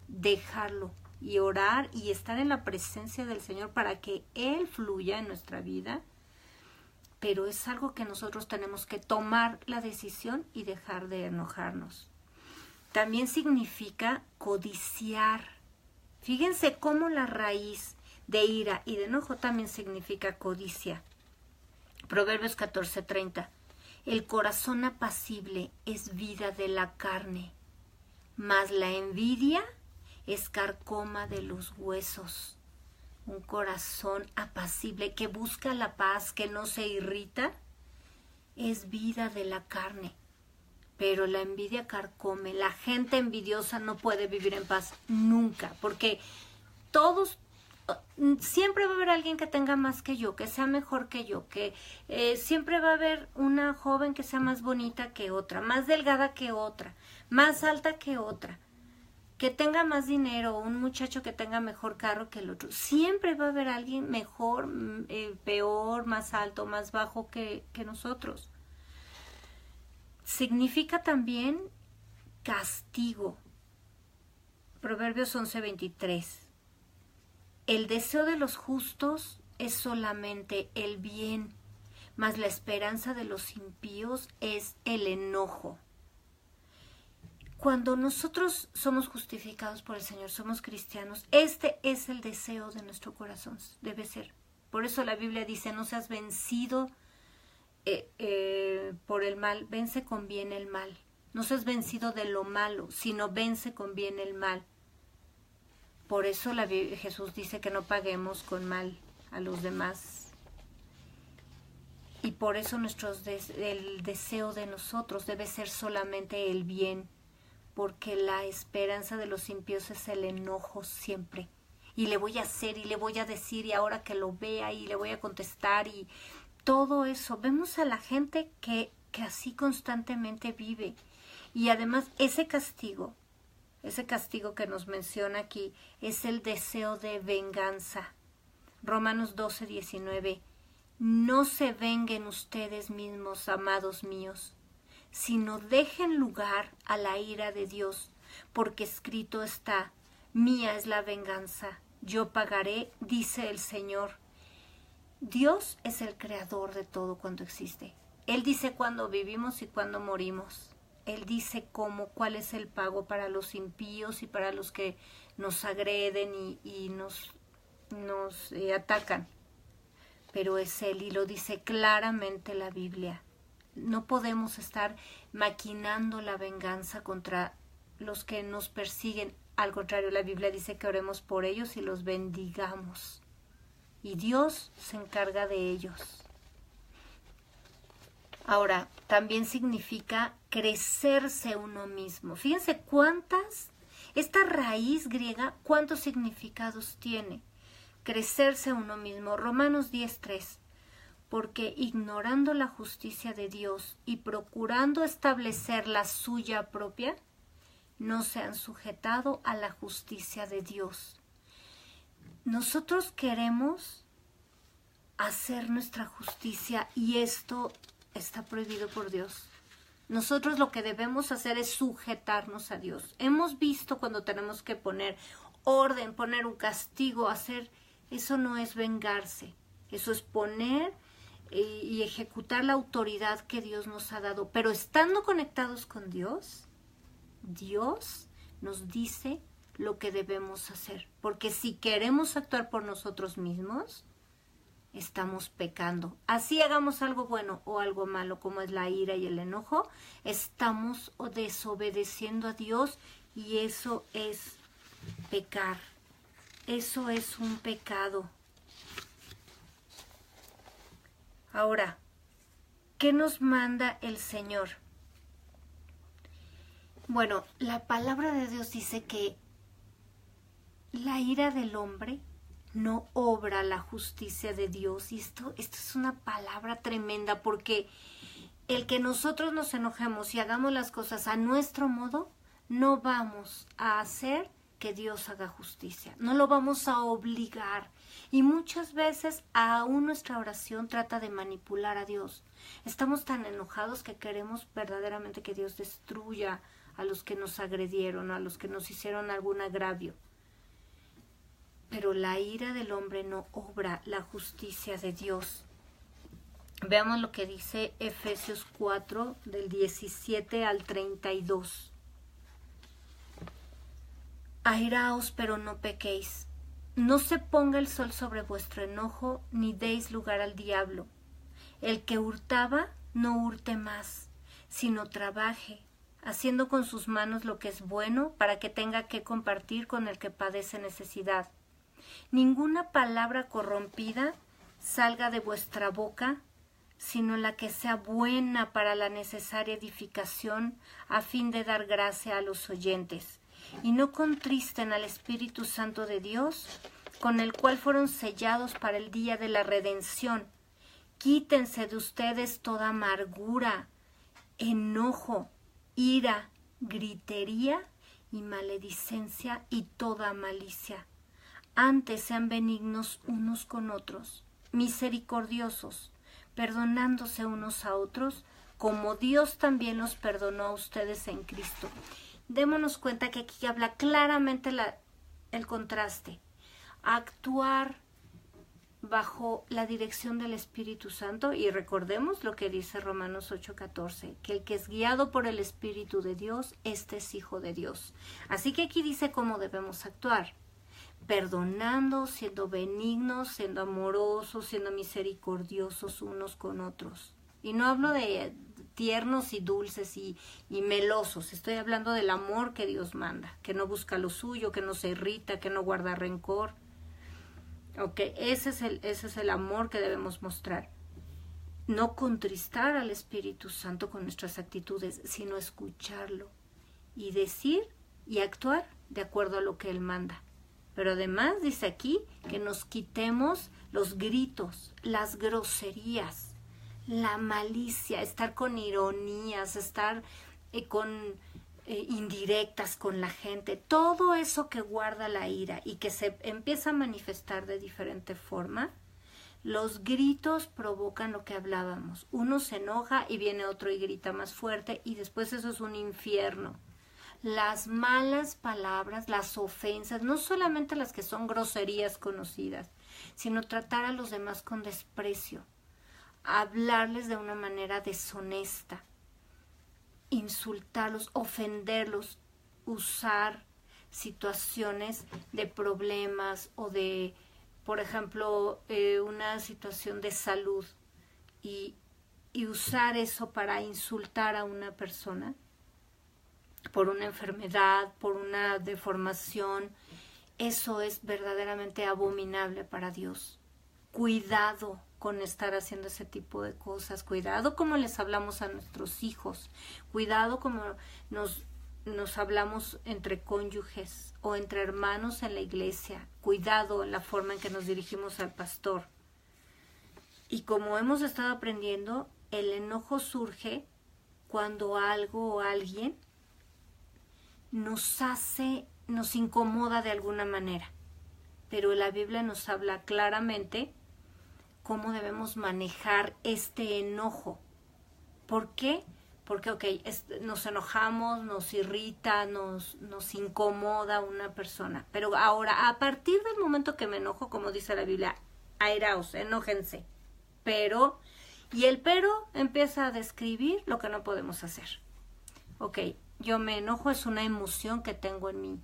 Dejarlo y orar y estar en la presencia del Señor para que Él fluya en nuestra vida. Pero es algo que nosotros tenemos que tomar la decisión y dejar de enojarnos. También significa codiciar. Fíjense cómo la raíz de ira y de enojo también significa codicia. Proverbios 14:30. El corazón apacible es vida de la carne, mas la envidia es carcoma de los huesos. Un corazón apacible que busca la paz, que no se irrita, es vida de la carne. pero la envidia carcome. La gente envidiosa no puede vivir en paz nunca, porque todos, siempre va a haber alguien que tenga más que yo, que sea mejor que yo, que siempre va a haber una joven que sea más bonita que otra, más delgada que otra, más alta que otra, que tenga más dinero, un muchacho que tenga mejor carro que el otro. Siempre va a haber alguien mejor, peor, más alto, más bajo que nosotros. Significa también castigo. Proverbios 11:23. El deseo de los justos es solamente el bien, mas la esperanza de los impíos es el enojo. Cuando nosotros somos justificados por el Señor, somos cristianos, este es el deseo de nuestro corazón, debe ser. Por eso la Biblia dice, no seas vencido por el mal, vence con bien el mal. No seas vencido de lo malo, sino vence con bien el mal. Por eso Jesús dice que no paguemos con mal a los demás. Y por eso el deseo de nosotros debe ser solamente el bien, porque la esperanza de los impíos es el enojo siempre. Y le voy a hacer, y le voy a decir, y ahora que lo vea, y le voy a contestar, y todo eso. Vemos a la gente que así constantemente vive. Y además ese castigo que nos menciona aquí, es el deseo de venganza. Romanos 12:19. No se venguen ustedes mismos, amados míos, sino dejen lugar a la ira de Dios, porque escrito está, mía es la venganza, yo pagaré, dice el Señor. Dios es el creador de todo cuanto existe. Él dice cuándo vivimos y cuándo morimos. Él dice cuál es el pago para los impíos y para los que nos agreden y nos atacan. Pero es Él, y lo dice claramente la Biblia. No podemos estar maquinando la venganza contra los que nos persiguen. Al contrario, la Biblia dice que oremos por ellos y los bendigamos. Y Dios se encarga de ellos. Ahora, también significa crecerse uno mismo. Fíjense esta raíz griega, cuántos significados tiene. Crecerse uno mismo. Romanos 10:3. Porque ignorando la justicia de Dios y procurando establecer la suya propia, no se han sujetado a la justicia de Dios. Nosotros queremos hacer nuestra justicia y esto está prohibido por Dios. Nosotros lo que debemos hacer es sujetarnos a Dios. Hemos visto cuando tenemos que poner orden, poner un castigo, eso no es vengarse. Eso es poner y ejecutar la autoridad que Dios nos ha dado. Pero estando conectados con Dios, Dios nos dice lo que debemos hacer. Porque si queremos actuar por nosotros mismos, estamos pecando. Así hagamos algo bueno o algo malo, como es la ira y el enojo, estamos desobedeciendo a Dios y eso es pecar. Eso es un pecado. Ahora, ¿qué nos manda el Señor? Bueno, la palabra de Dios dice que la ira del hombre no obra la justicia de Dios. Y esto es una palabra tremenda, porque el que nosotros nos enojemos y hagamos las cosas a nuestro modo, no vamos a hacer que Dios haga justicia. No lo vamos a obligar. Y muchas veces aún nuestra oración trata de manipular a Dios. Estamos tan enojados que queremos verdaderamente que Dios destruya a los que nos agredieron, a los que nos hicieron algún agravio. Pero la ira del hombre no obra la justicia de Dios. Veamos lo que dice Efesios 4, del 17 al 32. Airaos, pero no pequéis. No se ponga el sol sobre vuestro enojo, ni deis lugar al diablo. El que hurtaba, no hurte más, sino trabaje, haciendo con sus manos lo que es bueno, para que tenga que compartir con el que padece necesidad. Ninguna palabra corrompida salga de vuestra boca, sino la que sea buena para la necesaria edificación, a fin de dar gracia a los oyentes. Y no contristen al Espíritu Santo de Dios, con el cual fueron sellados para el día de la redención. Quítense de ustedes toda amargura, enojo, ira, gritería y maledicencia y toda malicia. Antes sean benignos unos con otros, misericordiosos, perdonándose unos a otros, como Dios también los perdonó a ustedes en Cristo. Démonos cuenta que aquí habla claramente el contraste. Actuar bajo la dirección del Espíritu Santo, y recordemos lo que dice Romanos 8:14, que el que es guiado por el Espíritu de Dios, este es hijo de Dios. Así que aquí dice cómo debemos actuar: perdonando, siendo benignos, siendo amorosos, siendo misericordiosos unos con otros. Y no hablo de tiernos y dulces y melosos, estoy hablando del amor que Dios manda, que no busca lo suyo, que no se irrita, que no guarda rencor. Ese es el amor que debemos mostrar. No contristar al Espíritu Santo con nuestras actitudes, sino escucharlo y decir y actuar de acuerdo a lo que Él manda. Pero además dice aquí que nos quitemos los gritos, las groserías, la malicia, estar con ironías, estar con indirectas con la gente, todo eso que guarda la ira y que se empieza a manifestar de diferente forma. Los gritos provocan lo que hablábamos. Uno se enoja y viene otro y grita más fuerte, y después eso es un infierno. Las malas palabras, las ofensas, no solamente las que son groserías conocidas, sino tratar a los demás con desprecio, hablarles de una manera deshonesta, insultarlos, ofenderlos, usar situaciones de problemas o de, por ejemplo, una situación de salud y usar eso para insultar a una persona por una enfermedad, por una deformación. Eso es verdaderamente abominable para Dios. Cuidado con estar haciendo ese tipo de cosas. Cuidado como les hablamos a nuestros hijos. Cuidado como nos hablamos entre cónyuges o entre hermanos en la iglesia. Cuidado en la forma en que nos dirigimos al pastor. Y como hemos estado aprendiendo, el enojo surge cuando algo o alguien nos incomoda de alguna manera. Pero la Biblia nos habla claramente cómo debemos manejar este enojo. ¿Por qué? Porque, nos enojamos, nos irrita, nos incomoda una persona. Pero ahora, a partir del momento que me enojo, como dice la Biblia, airaos, enójense. Y el pero empieza a describir lo que no podemos hacer. Yo me enojo, es una emoción que tengo en mí.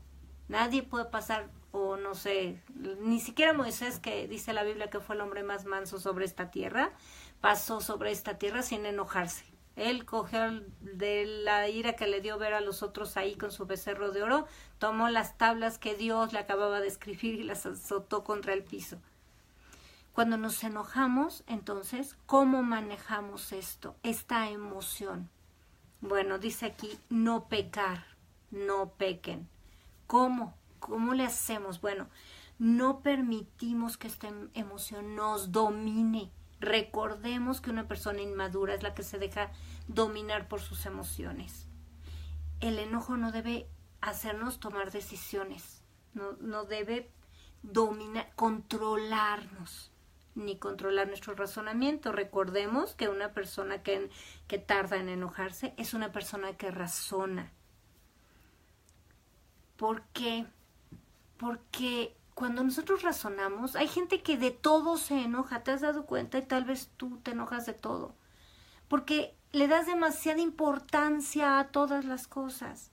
Nadie puede pasar, o no sé, ni siquiera Moisés, que dice la Biblia que fue el hombre más manso sobre esta tierra, pasó sobre esta tierra sin enojarse. Él cogió de la ira que le dio ver a los otros ahí con su becerro de oro, tomó las tablas que Dios le acababa de escribir y las azotó contra el piso. Cuando nos enojamos, entonces, ¿cómo manejamos esta emoción? Bueno, dice aquí, no pecar, no pequen. ¿Cómo? ¿Cómo le hacemos? Bueno, no permitimos que esta emoción nos domine. Recordemos que una persona inmadura es la que se deja dominar por sus emociones. El enojo no debe hacernos tomar decisiones, no debe controlarnos, ni controlar nuestro razonamiento. Recordemos que una persona que tarda en enojarse es una persona que razona. ¿Por qué? Porque cuando nosotros razonamos, hay gente que de todo se enoja. ¿Te has dado cuenta? Y tal vez tú te enojas de todo. Porque le das demasiada importancia a todas las cosas.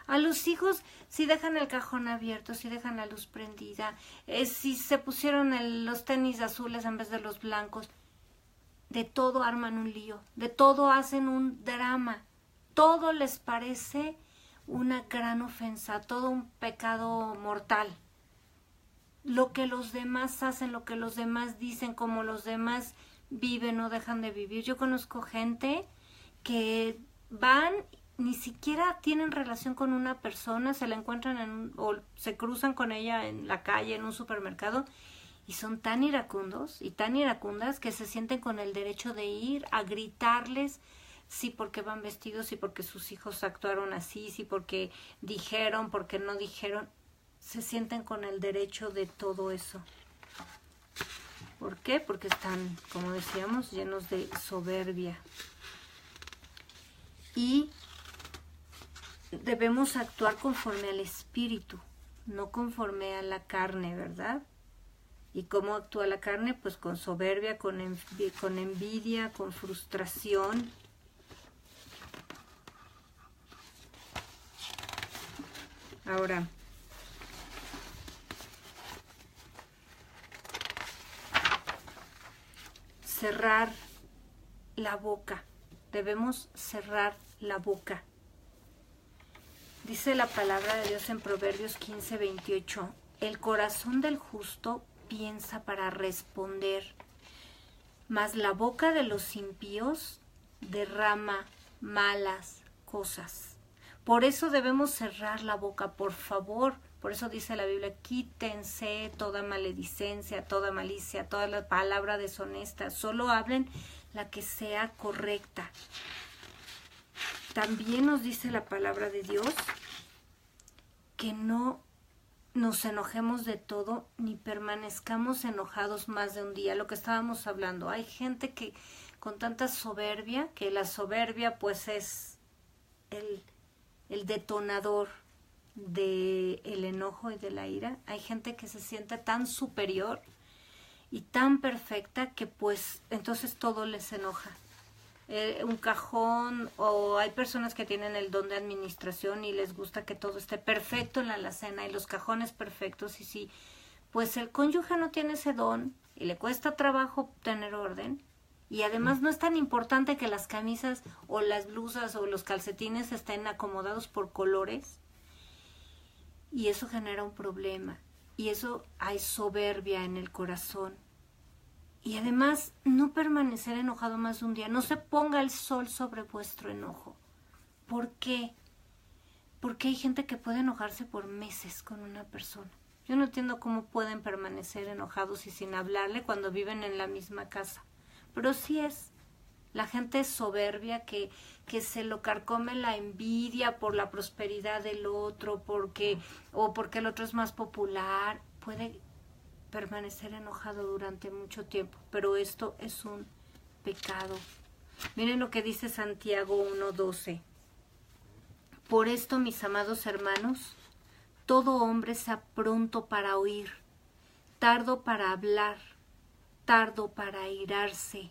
A los hijos, si dejan el cajón abierto, si dejan la luz prendida, si se pusieron los tenis azules en vez de los blancos, de todo arman un lío, de todo hacen un drama, todo les parece una gran ofensa, todo un pecado mortal. Lo que los demás hacen, lo que los demás dicen, como los demás viven, no dejan de vivir. Yo conozco gente que van, ni siquiera tienen relación con una persona, se la encuentran o se cruzan con ella en la calle, en un supermercado, y son tan iracundos y tan iracundas que se sienten con el derecho de ir a gritarles, sí porque van vestidos, sí porque sus hijos actuaron así, sí porque dijeron, porque no dijeron, se sienten con el derecho de todo eso. ¿Por qué? Porque están, como decíamos, llenos de soberbia. Y debemos actuar conforme al espíritu, no conforme a la carne, ¿verdad? ¿Y cómo actúa la carne? Pues con soberbia, con envidia, con frustración. Ahora, cerrar la boca. Debemos cerrar la boca. Dice la palabra de Dios en Proverbios 15:28. El corazón del justo piensa para responder, mas la boca de los impíos derrama malas cosas. Por eso debemos cerrar la boca, por favor. Por eso dice la Biblia, quítense toda maledicencia, toda malicia, toda la palabra deshonesta. Solo hablen la que sea correcta. También nos dice la palabra de Dios que no nos enojemos de todo ni permanezcamos enojados más de un día. Lo que estábamos hablando, hay gente que con tanta soberbia, que la soberbia pues es el detonador del enojo y de la ira. Hay gente que se siente tan superior y tan perfecta que pues entonces todo les enoja. Un cajón, o hay personas que tienen el don de administración y les gusta que todo esté perfecto en la alacena y los cajones perfectos, y si pues el cónyuge no tiene ese don y le cuesta trabajo tener orden, y además no es tan importante que las camisas o las blusas o los calcetines estén acomodados por colores, y eso genera un problema, y eso hay soberbia en el corazón. Y además, no permanecer enojado más de un día. No se ponga el sol sobre vuestro enojo. ¿Por qué? Porque hay gente que puede enojarse por meses con una persona. Yo no entiendo cómo pueden permanecer enojados y sin hablarle cuando viven en la misma casa. Pero sí es la gente soberbia que se lo carcome la envidia por la prosperidad del otro, porque el otro es más popular. Puede permanecer enojado durante mucho tiempo, pero esto es un pecado. Miren lo que dice Santiago 1:12. Por esto, mis amados hermanos, todo hombre sea pronto para oír, tardo para hablar, tardo para airarse,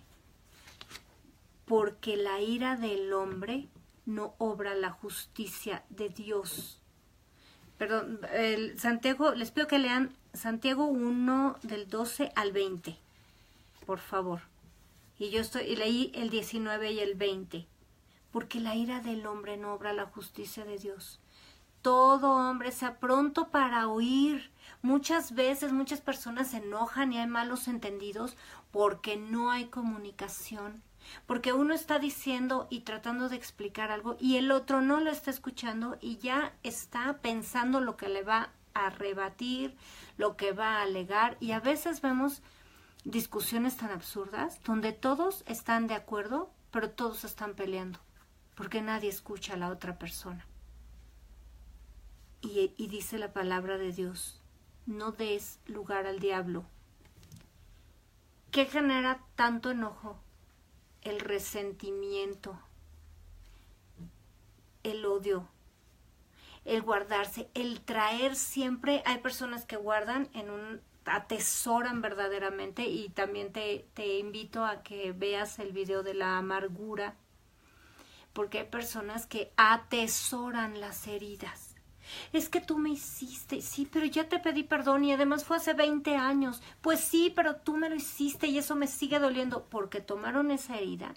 porque la ira del hombre no obra la justicia de Dios. Perdón, Santiago, les pido que lean Santiago 1 del 12 al 20, por favor. Y leí el 19 y el 20. Porque la ira del hombre no obra la justicia de Dios. Todo hombre sea pronto para oír. Muchas veces muchas personas se enojan y hay malos entendidos porque no hay comunicación. Porque uno está diciendo y tratando de explicar algo y el otro no lo está escuchando y ya está pensando lo que le va a rebatir, lo que va a alegar, y a veces vemos discusiones tan absurdas donde todos están de acuerdo, pero todos están peleando porque nadie escucha a la otra persona. Y dice la palabra de Dios, no des lugar al diablo. ¿Qué genera tanto enojo? El resentimiento, el odio, el guardarse, el traer siempre. Hay personas que guardan atesoran verdaderamente, y también te invito a que veas el video de la amargura, porque hay personas que atesoran las heridas. Es que tú me hiciste, sí, pero ya te pedí perdón y además fue hace 20 años. Pues sí, pero tú me lo hiciste y eso me sigue doliendo, porque tomaron esa herida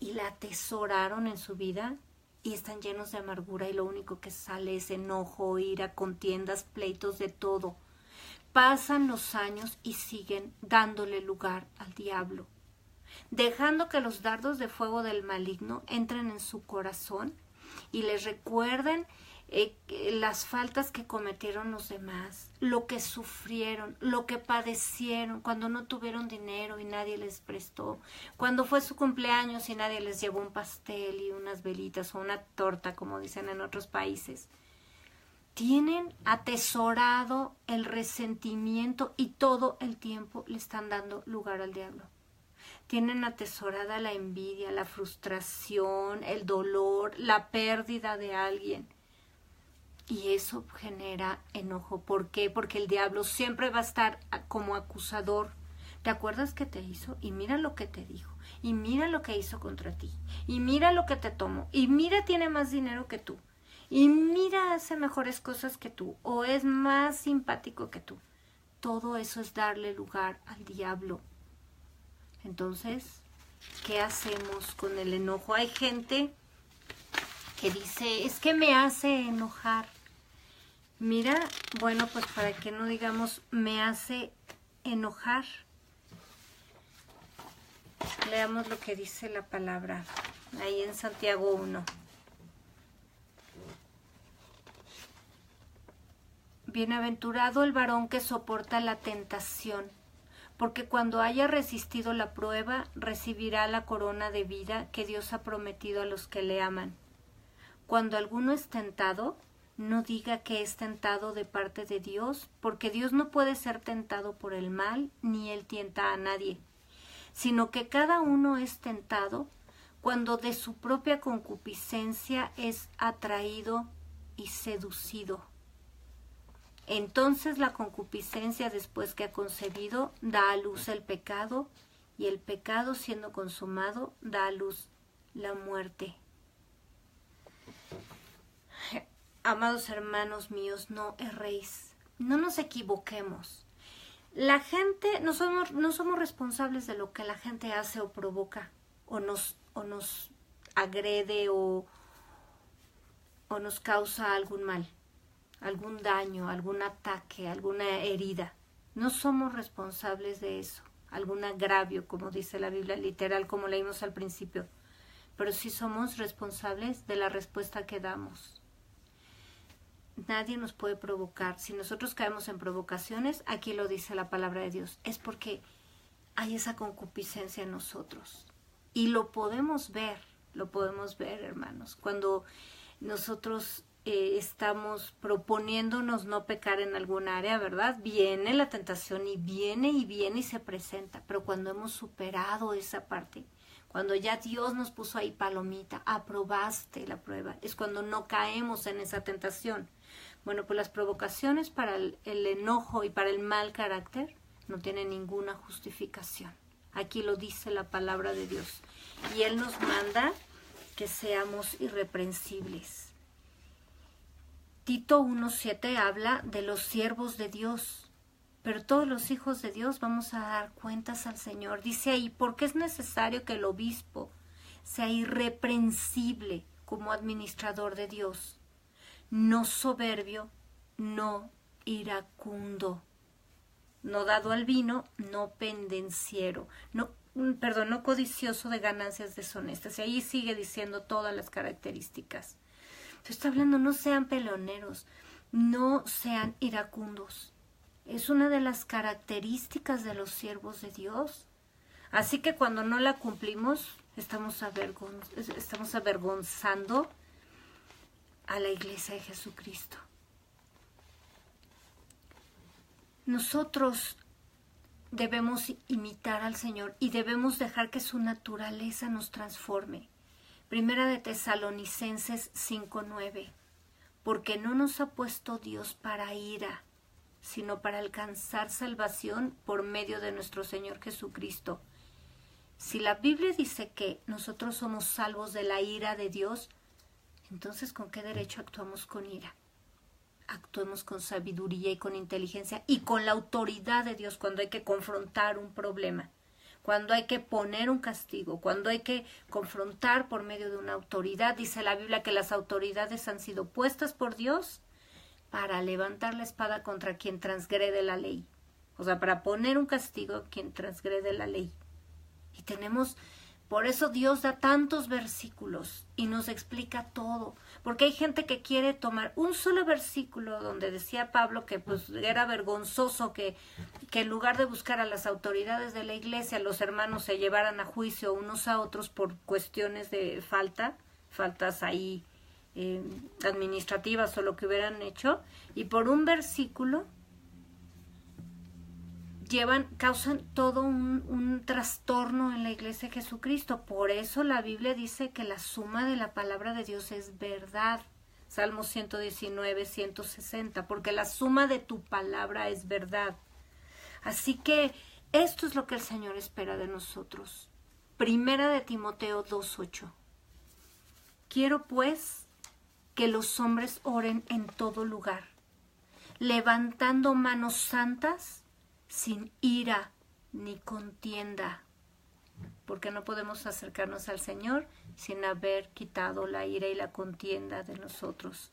y la atesoraron en su vida y están llenos de amargura y lo único que sale es enojo, ira, contiendas, pleitos, de todo. Pasan los años y siguen dándole lugar al diablo. dejando que los dardos de fuego del maligno entren en su corazón y les recuerden las faltas que cometieron los demás, lo que sufrieron, lo que padecieron cuando no tuvieron dinero y nadie les prestó, cuando fue su cumpleaños y nadie les llevó un pastel y unas velitas o una torta, como dicen en otros países. Tienen atesorado el resentimiento y todo el tiempo le están dando lugar al diablo. Tienen atesorada la envidia, la frustración, el dolor, la pérdida de alguien. Y eso genera enojo. ¿Por qué? Porque el diablo siempre va a estar como acusador. ¿Te acuerdas qué te hizo? Y mira lo que te dijo. Y mira lo que hizo contra ti. Y mira lo que te tomó. Y mira, tiene más dinero que tú. Y mira, hace mejores cosas que tú. O es más simpático que tú. Todo eso es darle lugar al diablo. Entonces, ¿qué hacemos con el enojo? Hay gente que dice, es que me hace enojar. Mira, bueno, pues para que no digamos me hace enojar. Leamos lo que dice la palabra ahí en Santiago 1. Bienaventurado el varón que soporta la tentación, porque cuando haya resistido la prueba, recibirá la corona de vida que Dios ha prometido a los que le aman. Cuando alguno es tentado, no diga que es tentado de parte de Dios, porque Dios no puede ser tentado por el mal, ni él tienta a nadie, sino que cada uno es tentado cuando de su propia concupiscencia es atraído y seducido. Entonces la concupiscencia, después que ha concebido, da a luz el pecado, y el pecado, siendo consumado, da a luz la muerte. Amados hermanos míos, no erréis, no nos equivoquemos. La gente, no somos responsables de lo que la gente hace o provoca, o nos agrede o nos causa algún mal, algún daño, algún ataque, alguna herida. No somos responsables de eso, algún agravio, como dice la Biblia, literal, como leímos al principio. Pero sí somos responsables de la respuesta que damos. Nadie nos puede provocar. Si nosotros caemos en provocaciones, aquí lo dice la palabra de Dios, es porque hay esa concupiscencia en nosotros. Y lo podemos ver, hermanos. Cuando nosotros estamos proponiéndonos no pecar en algún área, ¿verdad? Viene la tentación y viene y se presenta. Pero cuando hemos superado esa parte, cuando ya Dios nos puso ahí palomita, aprobaste la prueba, es cuando no caemos en esa tentación. Bueno, pues las provocaciones para el enojo y para el mal carácter no tienen ninguna justificación. Aquí lo dice la palabra de Dios. Y Él nos manda que seamos irreprensibles. Tito 1:7 habla de los siervos de Dios. Pero todos los hijos de Dios vamos a dar cuentas al Señor. Dice ahí, porque es necesario que el obispo sea irreprensible como administrador de Dios, no soberbio, no iracundo, no dado al vino, no pendenciero, no codicioso de ganancias deshonestas. Y ahí sigue diciendo todas las características. Entonces está hablando, no sean peleoneros, no sean iracundos. Es una de las características de los siervos de Dios. Así que cuando no la cumplimos, estamos avergonzando a la iglesia de Jesucristo. Nosotros debemos imitar al Señor y debemos dejar que su naturaleza nos transforme. Primera de Tesalonicenses 5:9. Porque no nos ha puesto Dios para ira, sino para alcanzar salvación por medio de nuestro Señor Jesucristo. Si la Biblia dice que nosotros somos salvos de la ira de Dios, entonces ¿con qué derecho actuamos con ira? Actuemos con sabiduría y con inteligencia y con la autoridad de Dios cuando hay que confrontar un problema, cuando hay que poner un castigo, cuando hay que confrontar por medio de una autoridad. Dice la Biblia que las autoridades han sido puestas por Dios para levantar la espada contra quien transgrede la ley. O sea, para poner un castigo a quien transgrede la ley. Y por eso Dios da tantos versículos y nos explica todo. Porque hay gente que quiere tomar un solo versículo donde decía Pablo que pues era vergonzoso que en lugar de buscar a las autoridades de la iglesia, los hermanos se llevaran a juicio unos a otros por cuestiones de faltas ahí administrativas o lo que hubieran hecho. Y por un versículo causan todo un trastorno en la iglesia de Jesucristo. Por eso la Biblia dice que la suma de la palabra de Dios es verdad. Salmos 119, 160, porque la suma de tu palabra es verdad. Así que esto es lo que el Señor espera de nosotros. Primera de Timoteo 2:8. Quiero pues que los hombres oren en todo lugar, levantando manos santas, sin ira ni contienda, porque no podemos acercarnos al Señor sin haber quitado la ira y la contienda de nosotros.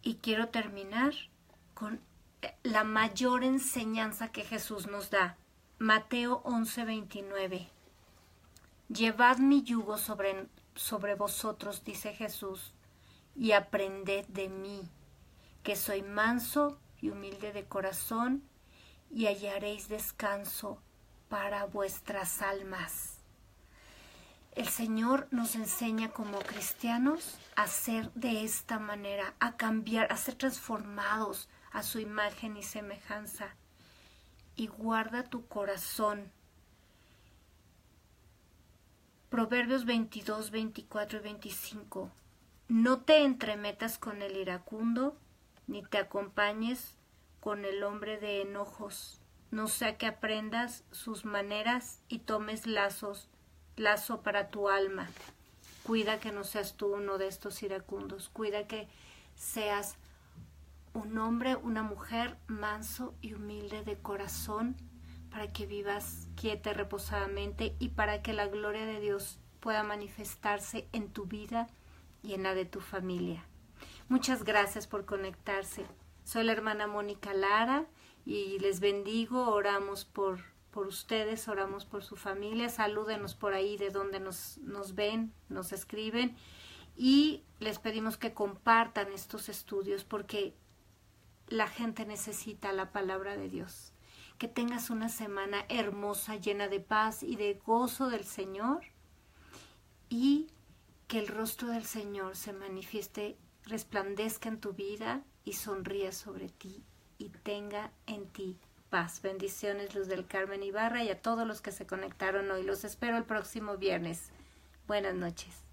Y quiero terminar con la mayor enseñanza que Jesús nos da. Mateo 11:29. Llevad mi yugo sobre vosotros, dice Jesús, y aprended de mí, que soy manso y humilde de corazón, y hallaréis descanso para vuestras almas. El Señor nos enseña como cristianos a ser de esta manera, a cambiar, a ser transformados a su imagen y semejanza. Y guarda tu corazón. Proverbios 22, 24 y 25. No te entremetas con el iracundo, ni te acompañes con el hombre de enojos, no sea que aprendas sus maneras y tomes lazo para tu alma. Cuida que no seas tú uno de estos iracundos, cuida que seas un hombre, una mujer manso y humilde de corazón, para que vivas quieta y reposadamente y para que la gloria de Dios pueda manifestarse en tu vida y en la de tu familia. Muchas gracias por conectarse. Soy la hermana Mónica Lara y les bendigo, oramos por ustedes, oramos por su familia, salúdenos por ahí de donde nos ven, nos escriben y les pedimos que compartan estos estudios porque la gente necesita la palabra de Dios. Que tengas una semana hermosa, llena de paz y de gozo del Señor y que el rostro del Señor se manifieste, resplandezca en tu vida y sonríe sobre ti y tenga en ti paz. Bendiciones, Luz del Carmen Ibarra, y a todos los que se conectaron hoy. Los espero el próximo viernes. Buenas noches.